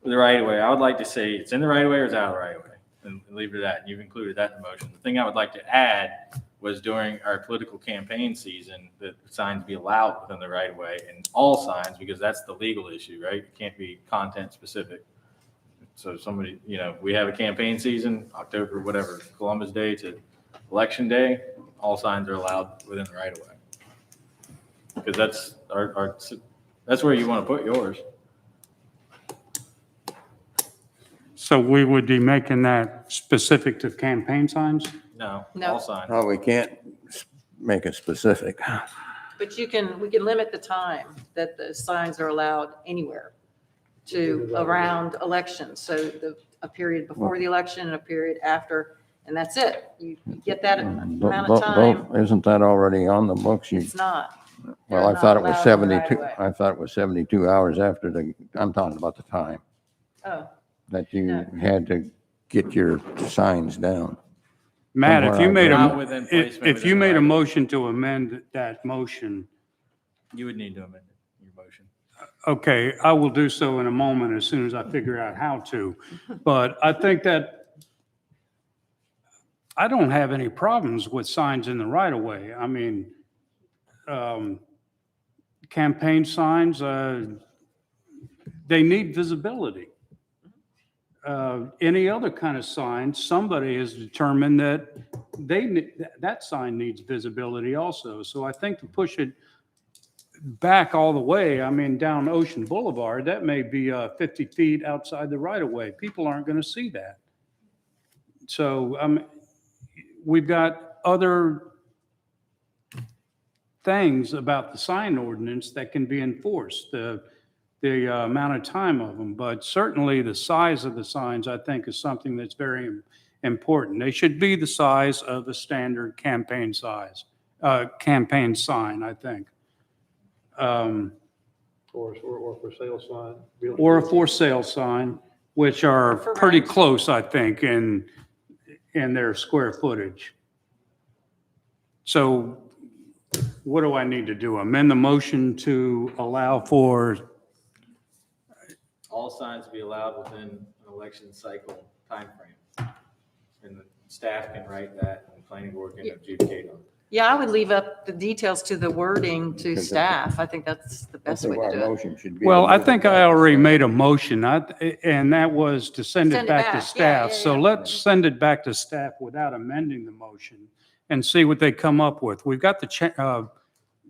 with the right of way, I would like to say it's in the right of way or it's out of the right of way, and leave it at that. And you've included that in the motion. The thing I would like to add was during our political campaign season that signs be allowed within the right of way, and all signs, because that's the legal issue, right? It can't be content specific. So somebody, we have a campaign season, October, whatever, Columbus Day to Election Day, all signs are allowed within the right of way. Because that's that's where you want to put yours. So we would be making that specific to campaign signs? No, No. all signs. Oh, we can't make it specific. But we can limit the time that the signs are allowed anywhere to around elections. So a period before the election and a period after, and that's it. You get that amount of time. Isn't that already on the books? It's not. Well, I They're thought it not was allowed in the right 72, of way. I thought it was 72 hours after I'm talking about the time, Oh, that you No. had to get your signs down. Matt, if you made Not within placement if you within the made a right of way. motion to amend that motion, You would need to amend your motion. okay, I will do so in a moment as soon as I figure out how to. But I think that I don't have any problems with signs in the right of way. I mean, campaign signs, they need visibility. Any other kind of sign, somebody has determined that that sign needs visibility also. So I think to push it back all the way, I mean, down Ocean Boulevard, that may be 50 feet outside the right of way. People aren't going to see that. So we've got other things about the sign ordinance that can be enforced, the amount of time of them. But certainly the size of the signs, I think, is something that's very important. They should be the size of a standard campaign campaign sign, I think. Or for sale sign. Or a for sale sign, which are For pretty rent. close, I think, in their square footage. So what do I need to do? Amend the motion to allow for, All signs be allowed within an election cycle timeframe. And the staff can write that and the planning board can adjudicate on it. Yeah, I would leave up the details to the wording to Because staff. I think that's the best way Our to do it. motion should be. Well, to I move it think back I to already staff. made a motion, and that was to send Send it it back to back. Yeah, staff. yeah, So yeah. let's send it back to staff without amending the motion and see what they come up with. We've got the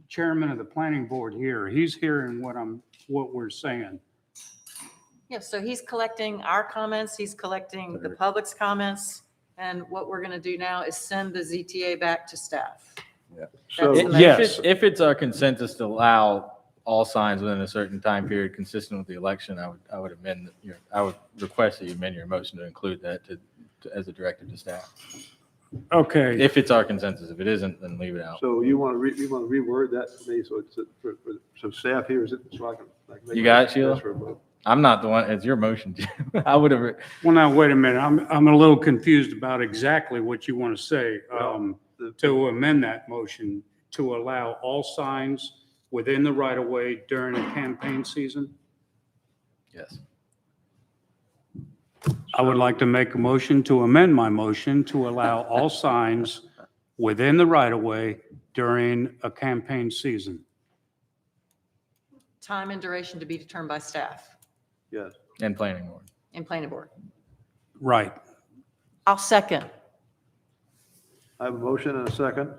chairman of the planning board here. He's hearing what we're saying. Yeah, so he's collecting our comments, he's collecting the public's comments, and what we're going to do now is send the ZTA back to staff. So, That's the Yes. If it's our consensus to allow all signs within a certain time period consistent with the election, I would amend, I would request that you amend your motion to include that as a directive to staff. Okay. If it's our consensus, if it isn't, then leave it out. so you want to reword that for me, so it's, so staff here, is it, so I can. make You got it, a- Sheila? for a vote. I'm not the one, it's your motion, Jim. I would have, Well, now, wait a minute. I'm a little confused about exactly what you want to say. To amend that motion to allow all signs within the right of way during a campaign season? yes. I would like to make a motion to amend my motion to allow all signs within the right of way during a campaign season. Time and duration to be determined by staff Yes. And planning board. and planning board. Right. I'll second. I have a motion and a second.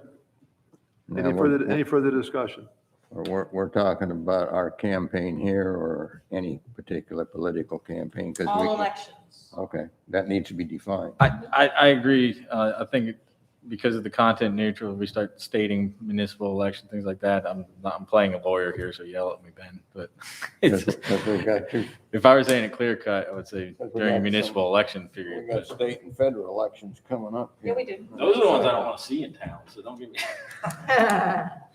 Now, we're- Any further discussion? We're talking about our campaign here or any particular political campaign? 'Cause All elections. Okay, that needs to be defined. I agree. I think because of the content nature, when we start stating municipal election, things like that, I'm playing a lawyer here, so yell at me, Ben. But it's, 'Cause we've got two, if I were saying it clear cut, I would say Because we during got municipal election we've period. got state and federal elections coming up. Yeah, we do. Those are the ones I don't want to see in town, so don't give me.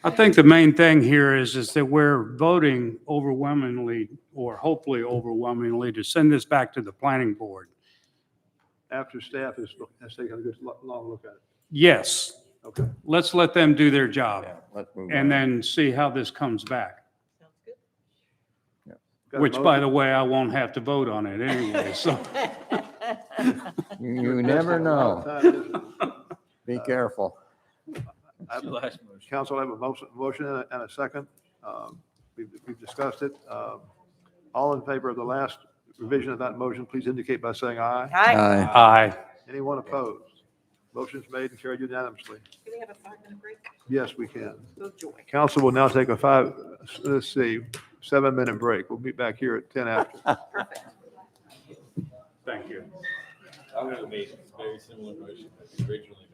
I think the main thing here is that we're voting overwhelmingly, or hopefully overwhelmingly, to send this back to the planning board. After staff has taken a good long look at it. Yes, Okay. let's let them do their job Yeah, let's move and on. then see how this comes back. Sounds good. Got a Which, by motion? the way, I won't have to vote on it anyway, so. You never know. Time is it? Be careful. Council, I have a motion and a second. We've discussed it. All in favor of the last revision of that motion, please indicate by saying aye. Hi. Aye. Anyone opposed? Motion's made and carried unanimously. Do we have a 5-minute break? Yes, we can. Oh, joy. Council will now take a 7-minute break. We'll meet back here at 10 after. Perfect. Thank you. I'm going to make a very similar motion as originally.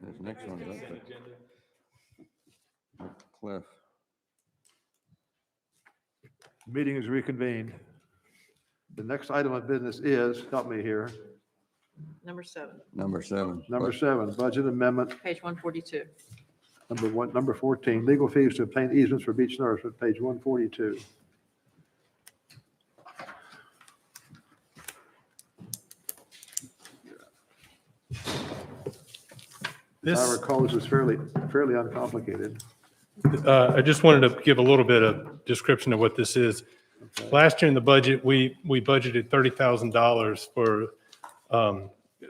This next one's up there. Cliff. Meeting is reconvened. The next item of business is, help me here, Number 7, Number 7. number 7, budget amendment. page 142. Number 14, legal fees to obtain easements for beach nourishment, page 142. As I recall, this is fairly uncomplicated. I just wanted to give a little bit of description of what this is. Last year in the budget, we budgeted $30,000 for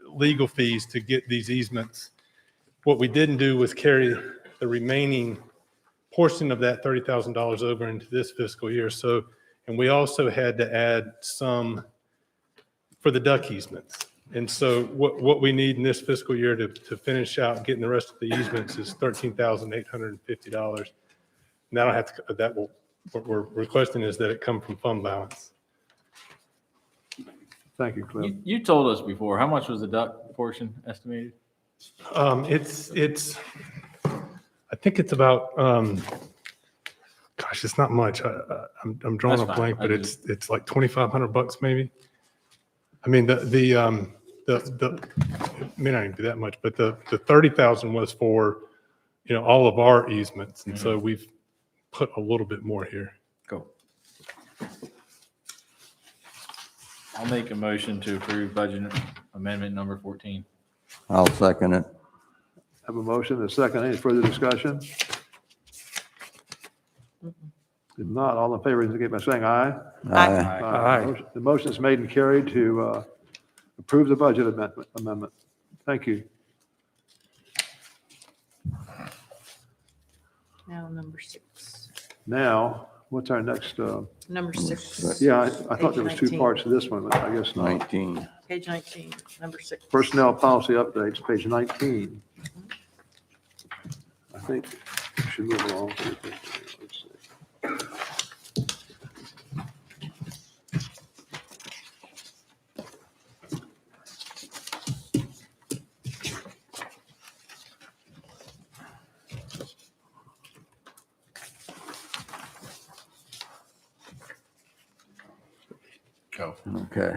legal fees to get these easements. What we didn't do was carry the remaining portion of that $30,000 over into this fiscal year. So, and we also had to add some for the duck easements. And so what we need in this fiscal year to finish out getting the rest of the easements is $13,850. And that'll have to, that will, what we're requesting is that it come from fund balance. Thank you, Cliff. You told us before, how much was the duck portion estimated? It's, I think it's about, gosh, it's not much. I'm drawing a That's fine. blank, but I it's like $2,500 maybe. I mean, it may not even be that much, but the 30,000 was for, all of our easements. And so we've put a little bit more here. Go. I'll make a motion to approve budget amendment number 14. I'll second it. Have a motion and a second. Any further discussion? If not, all in favor indicate by saying aye. Aye. The motion is made and carried to approve the budget amendment. Thank you. Now, number 6. Now, what's our next? Number 6. Yeah, I thought there was Page two 19. parts to this one, but I guess not. 19. Page 19, number 6. Personnel policy updates, page 19. I think we should move along. Let's see. Go. Okay.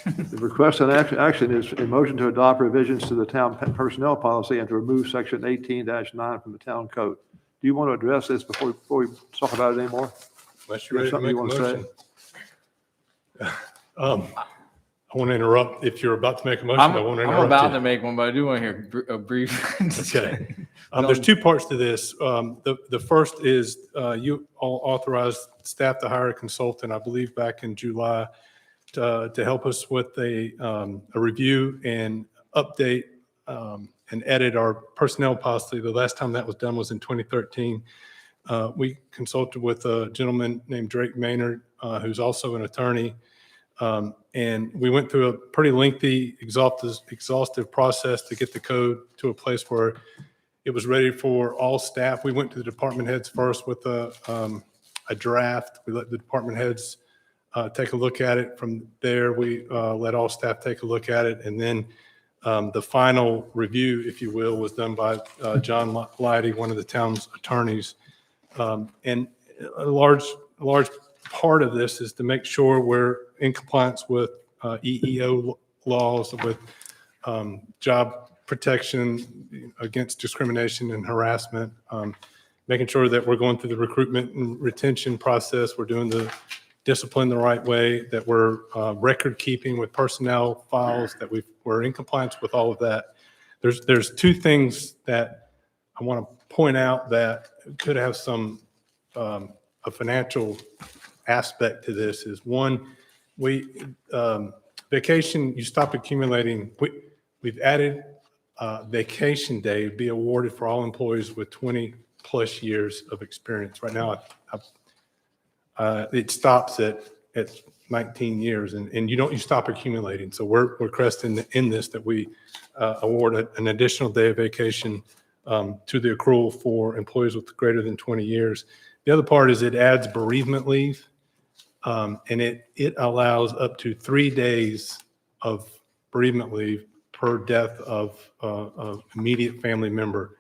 The request on action is a motion to adopt revisions to the town personnel policy and to remove section 18-9 from the town code. Do you want to address this before we talk about it anymore? Unless you're ready to Something make you a want to say? motion. I want to interrupt. If you're about to make a motion, I want to interrupt I'm about you. to make one, but I do want to hear a brief. Okay. There's two parts to this. The first is you all authorized staff to hire a consultant, I believe back in July, to help us with a review and update and edit our personnel policy. The last time that was done was in 2013. We consulted with a gentleman named Drake Maynard, who's also an attorney. And we went through a pretty lengthy, exhaustive process to get the code to a place where it was ready for all staff. We went to the department heads first with a draft. We let the department heads take a look at it. From there, we let all staff take a look at it. And then the final review, if you will, was done by John Leidy, one of the town's attorneys. And a large part of this is to make sure we're in compliance with EEO laws, with job protection against discrimination and harassment, making sure that we're going through the recruitment and retention process, we're doing the discipline the right way, that we're record keeping with personnel files, that we're in compliance with all of that. There's two things that I want to point out that could have some a financial aspect to this. Is one, vacation, you stop accumulating. We've added vacation day to be awarded for all employees with 20 plus years of experience. Right now, it stops at 19 years, and you stop accumulating. So we're requesting in this that we award an additional day of vacation to the accrual for employees with greater than 20 years. The other part is it adds bereavement leave, and it allows up to 3 days of bereavement leave per death of an immediate family member.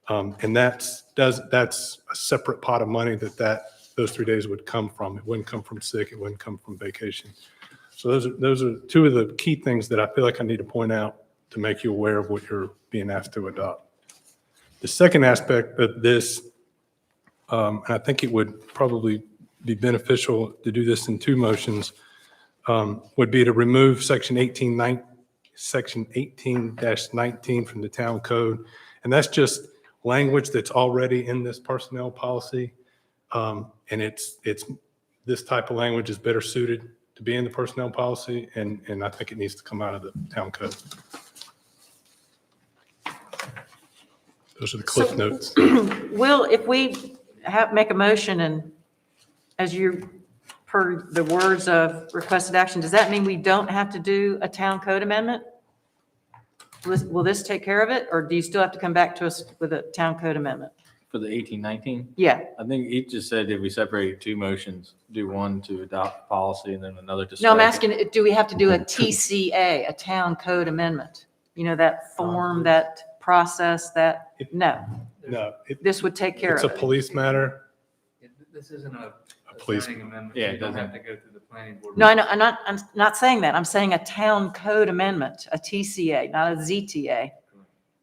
And that's a separate pot of money those 3 days would come from. It wouldn't come from sick. It wouldn't come from vacation. So those are two of the key things that I feel like I need to point out to make you aware of what you're being asked to adopt. The second aspect of this, and I think it would probably be beneficial to do this in two motions, would be to remove section 18-19 from the town code. And that's just language that's already in this personnel policy. And this type of language is better suited to be in the personnel policy, and I think it needs to come out of the town code. Those are the cliff notes. Will, if we make a motion and as you, per the words of requested action, does that mean we don't have to do a town code amendment? Will this take care of it, or do you still have to come back to us with a town code amendment? For the 18-19? Yeah, I think he just said if we separate two motions, do one to adopt policy and then another to. no, I'm strike. asking, do we have to do a TCA, a town code amendment? You know, that form, that process, no, No, this would take care it's of a it. police matter. This isn't a police- zoning amendment. Yeah, so it you don't doesn't have to go through the planning board. No, I know, I'm not saying that. I'm saying a town code amendment, a TCA, not a ZTA.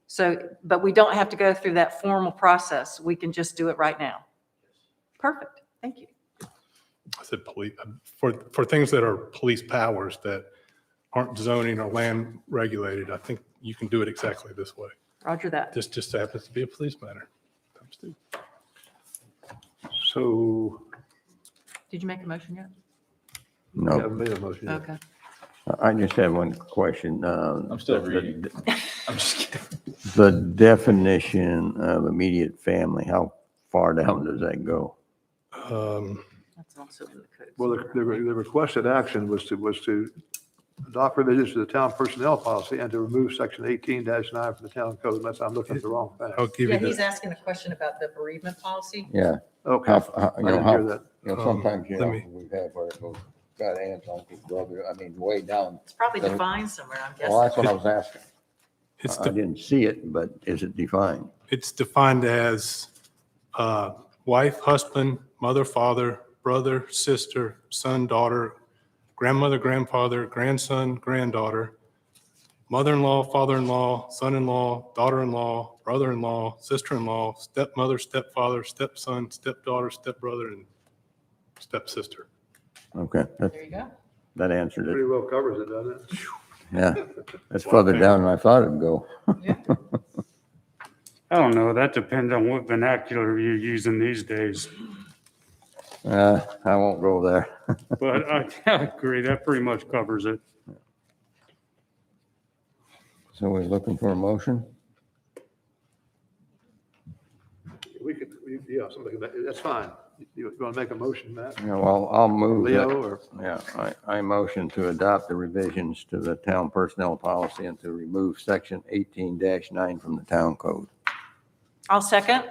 So, but we don't have to go through that formal process. We can just do it right now. Perfect. Thank you. I said police, for things that are police powers that aren't zoning or land regulated, I think you can do it exactly this way. Roger that. This just happens to be a police matter. Times two. So, Did you make a motion yet? we No, haven't made a motion yet. Okay. I just have one question. I'm still reading. I'm just kidding. The definition of immediate family, how far down does that go? That's also in the code. Well, the requested action was to adopt provisions to the town personnel policy and to remove section 18-9 from the town code, unless I'm looking at the wrong thing. I'll give Yeah, you he's that. asking a question about the bereavement policy. Yeah. Okay, How, I you know, didn't how, hear that. sometimes, let me- we've had where it goes, got aunts, uncles, brother, I mean, way down. It's probably Then- defined somewhere, I'm Well, guessing. that's what I was asking. It's I didn't see it, but is it defined? It's defined as wife, husband, mother, father, brother, sister, son, daughter, grandmother, grandfather, grandson, granddaughter, mother-in-law, father-in-law, son-in-law, daughter-in-law, brother-in-law, sister-in-law, stepmother, stepfather, stepson, stepdaughter, stepbrother, and stepsister. Okay, There you go. that answered Pretty it. well covers it, doesn't it? Yeah, that's further down than I thought it'd go. I don't know, that depends on what vernacular you're using these days. I won't go there. But I agree, that pretty much covers it. So we're looking for a motion? Yeah, something, that's fine. You want to make a motion, Matt? Yeah, well, I'll move that. Leo, or? Yeah, I motion to adopt the revisions to the town personnel policy and to remove section 18-9 from the town code. I'll second.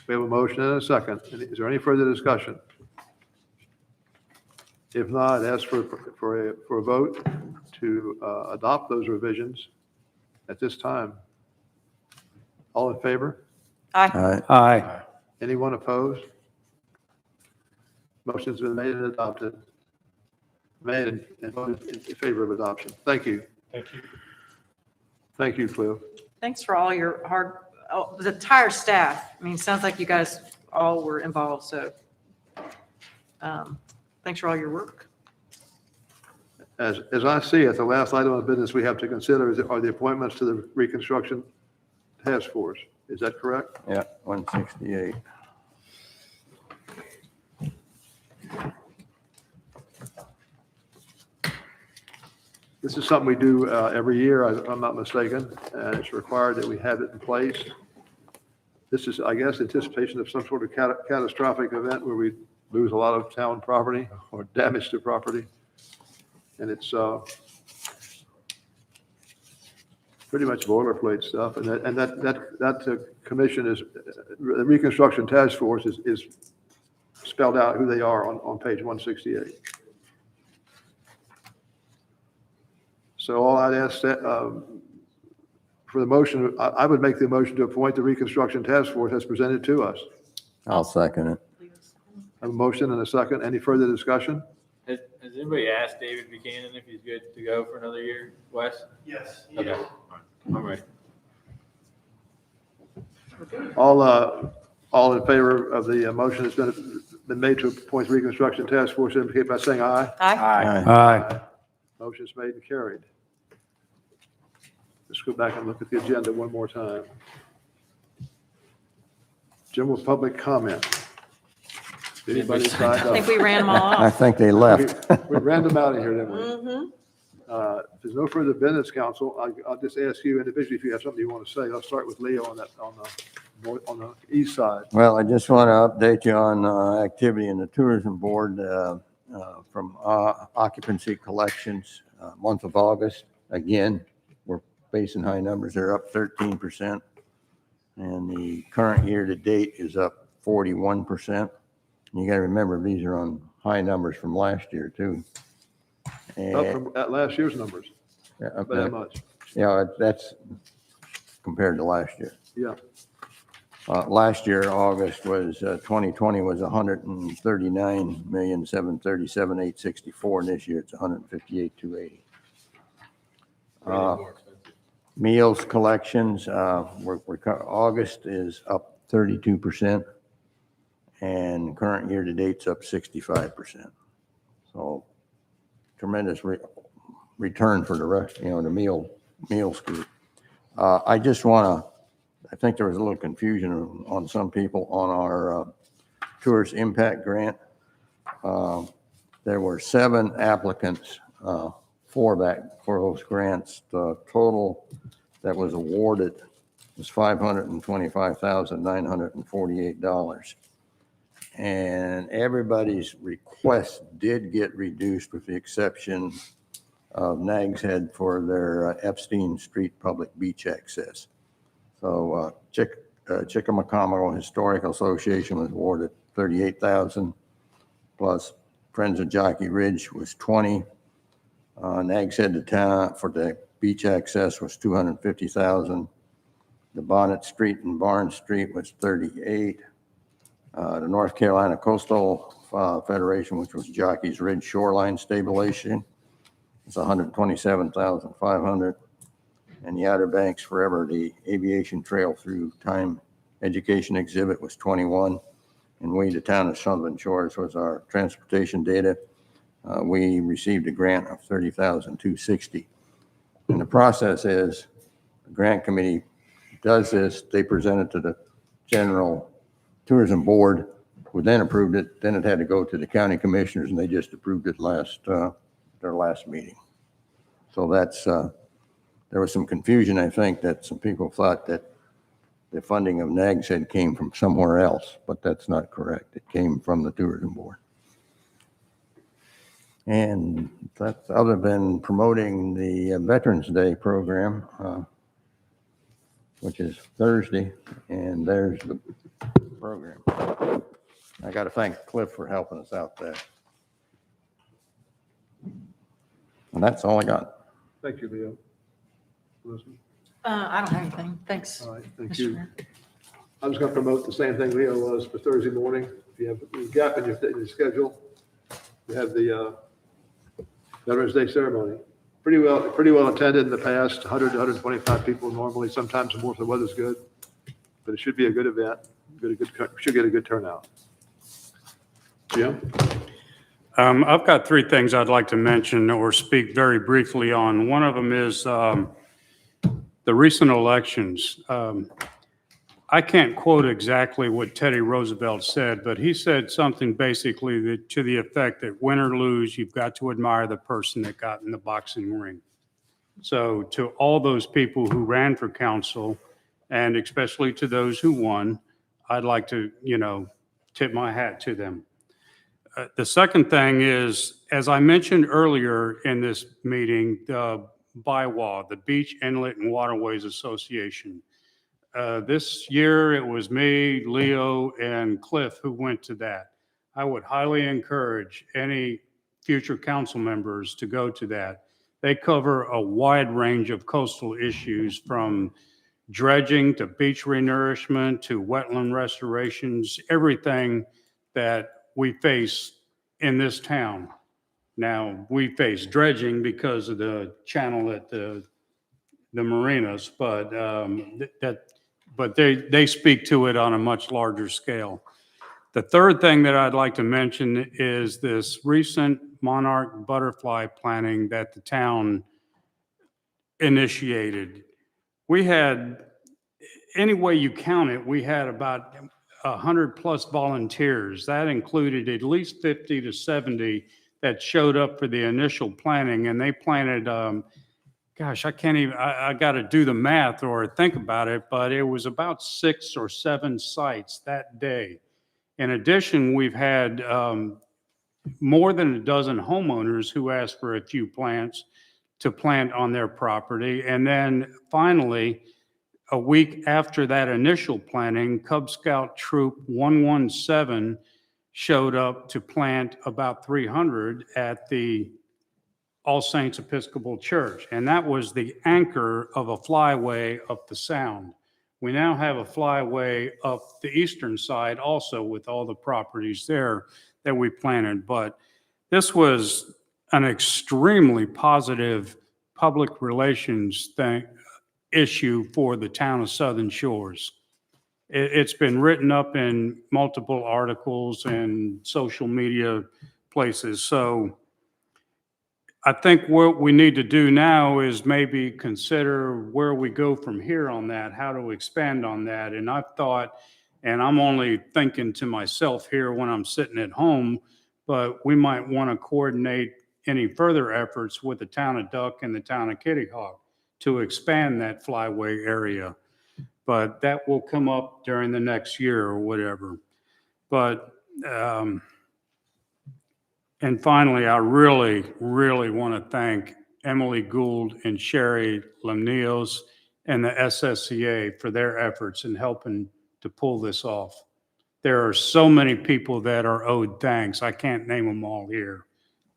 We have a motion and a second. Is there any further discussion? If not, ask for a vote to adopt those revisions at this time. All in favor? Aye. All right, Aye. Anyone opposed? Motion's been made and adopted. Made and voted in favor of adoption. Thank you. Thank you. Thank you, Cliff. Thanks for all your the entire staff. I mean, it sounds like you guys all were involved, so thanks for all your work. As I see it, the last item of business we have to consider are the appointments to the Reconstruction Task Force. Is that correct? yeah, 168. This is something we do every year, if I'm not mistaken, and it's required that we have it in place. This is, I guess, anticipation of some sort of catastrophic event where we lose a lot of town property or damage to property. And it's pretty much boilerplate stuff. And that commission is, the Reconstruction Task Force is spelled out who they are on page 168. So all I'd ask that, for the motion, I would make the motion to appoint the Reconstruction Task Force as presented to us. I'll second it. I have a motion and a second. Any further discussion? Has anybody asked David Buchanan if he's good to go for another year, Wes? Yes. Okay. All right. All in favor of the motion that's been made to appoint the Reconstruction Task Force, indicate by saying aye. Aye. Aye. Motion's made and carried. Let's go back and look at the agenda one more time. General public comment. Anybody signed I think up? we ran them all I off. think they left. We ran them out of here, didn't we? Mhm. If there's no further business, council, I'll just ask you individually if you have something you want to say. I'll start with Leo on the east side. Well, I just want to update you on activity in the tourism board from occupancy collections, month of August. Again, we're facing high numbers. They're up 13%. And the current year to date is up 41%. You got to remember, these are on high numbers from last year too. Up And from at last year's numbers, by that much. yeah, that's compared to last year. Yeah. Last year, August was, 2020 was 139,737,864, and this year it's 158,280. Meals collections, August is up 32%, and current year to date's up 65%. So tremendous return for the rest, the meals group. I just want to, I think there was a little confusion on some people on our tourist impact grant. There were 7 applicants for those grants. The total that was awarded was $525,948. And everybody's request did get reduced with the exception of Nags Head for their Epstein Street public beach access. So Chickamauga Historical Association was awarded $38,000, plus Friends of Jockey Ridge was $20,000. Nags Head to town for the beach access was $250,000. The Bonnet Street and Barnes Street was $38,000. The North Carolina Coastal Federation, which was Jockey's Ridge Shoreline Stabilization, was $127,500. And the Outer Banks Forever, the Aviation Trail Through Time Education Exhibit was $21,000. And we, the town of Sutherland Shores, was our transportation data. We received a grant of $30,260. And the process is, the grant committee does this, they present it to the General Tourism Board, who then approved it, then it had to go to the county commissioners, and they just approved it their last meeting. So that's, there was some confusion, I think, that some people thought that the funding of Nags Head came from somewhere else, but that's not correct. It came from the tourism board. And that's other than promoting the Veterans Day program, which is Thursday, and there's the program. I got to thank Cliff for helping us out there. And that's all I got. Thank you, Leo. Elizabeth? I don't have anything. Thanks. All right, thank Mr. you. Mayor. I was going to promote the same thing Leo was for Thursday morning. If you have a gap in your schedule, you have the Veterans Day ceremony. Pretty well attended in the past, 100 to 125 people normally, sometimes more if the weather's good. But it should be a good event. Should get a good turnout. Jim? I've got 3 things I'd like to mention or speak very briefly on. One of them is the recent elections. I can't quote exactly what Teddy Roosevelt said, but he said something basically that, to the effect that win or lose, you've got to admire the person that got in the boxing ring. So to all those people who ran for council, and especially to those who won, I'd like to, tip my hat to them. The second thing is, as I mentioned earlier in this meeting, the BIWA, the Beach Inlet and Waterways Association. This year, it was me, Leo, and Cliff who went to that. I would highly encourage any future council members to go to that. They cover a wide range of coastal issues from dredging to beach renourishment to wetland restorations, everything that we face in this town. Now, we face dredging because of the channel at the marinas, but they speak to it on a much larger scale. The third thing that I'd like to mention is this recent monarch butterfly planting that the town initiated. We had, any way you count it, we had about 100 plus volunteers. That included at least 50 to 70 that showed up for the initial planting, and they planted, gosh, I can't even, I got to do the math or think about it, but it was about 6 or 7 sites that day. In addition, we've had more than a dozen homeowners who asked for a few plants to plant on their property. And then finally, a week after that initial planting, Cub Scout Troop 117 showed up to plant about 300 at the All Saints Episcopal Church. And that was the anchor of a flyway up the Sound. We now have a flyway up the eastern side also with all the properties there that we planted. But this was an extremely positive public relations issue for the town of Southern Shores. It's been written up in multiple articles and social media places. So I think what we need to do now is maybe consider where we go from here on that, how to expand on that. And I've thought, and I'm only thinking to myself here when I'm sitting at home, but we might want to coordinate any further efforts with the town of Duck and the town of Kitty Hawk to expand that flyway area. But that will come up during the next year or whatever. But, and finally, I really, really want to thank Emily Gould and Sherry Lemnios and the SSCA for their efforts in helping to pull this off. There are so many people that are owed thanks. I can't name them all here.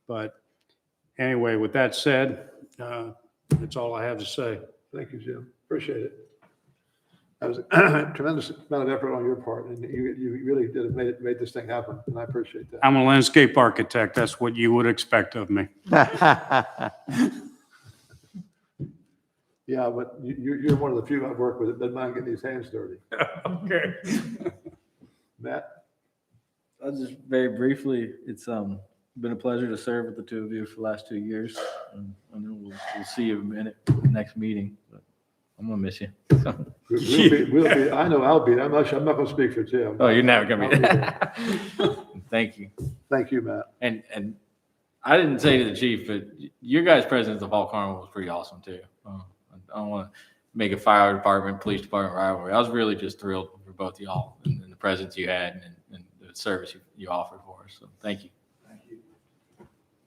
But anyway, with that said, that's all I have to say. Thank you, Jim. Appreciate it. That was a tremendous amount of effort on your part, and you really did made this thing happen, and I appreciate that. I'm a landscape architect. That's what you would expect of me. Yeah, but you're one of the few I've worked with that doesn't mind getting his hands dirty. Okay. Matt? I'll just very briefly, it's been a pleasure to serve with the two of you for the last 2 years. I know we'll see you in the next meeting, but I'm gonna miss you. So. We'll be, I know I'll be. I'm not going to speak for Jim. Oh, you're never gonna be I'll there. Thank you. Thank you, Matt. And I didn't say to the chief, but your guys' presence at Fall Carnival was pretty awesome too. I don't want to make a fire department, police department rivalry. I was really just thrilled for both of y'all and the presence you had and the service you offered for us. So thank you.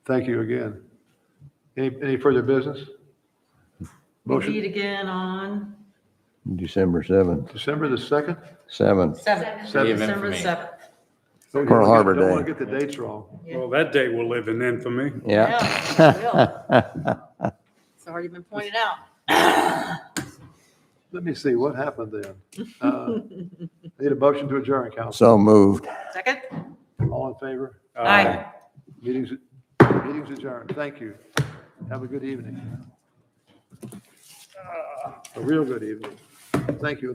Thank you again. Any further business? We Motion, meet again on December 7th. December the 2nd? 7th. 7th, Seven. December 7th. Pearl Harbor Don't want Day. to get the dates wrong. Well, that day will live in infamy. Yeah. It's already been pointed out. Let me see, what happened then? Need a motion to adjourn, council. So moved. Second? All in favor? Aye. Meetings adjourned. Thank you. Have a good evening. A real good evening. Thank you.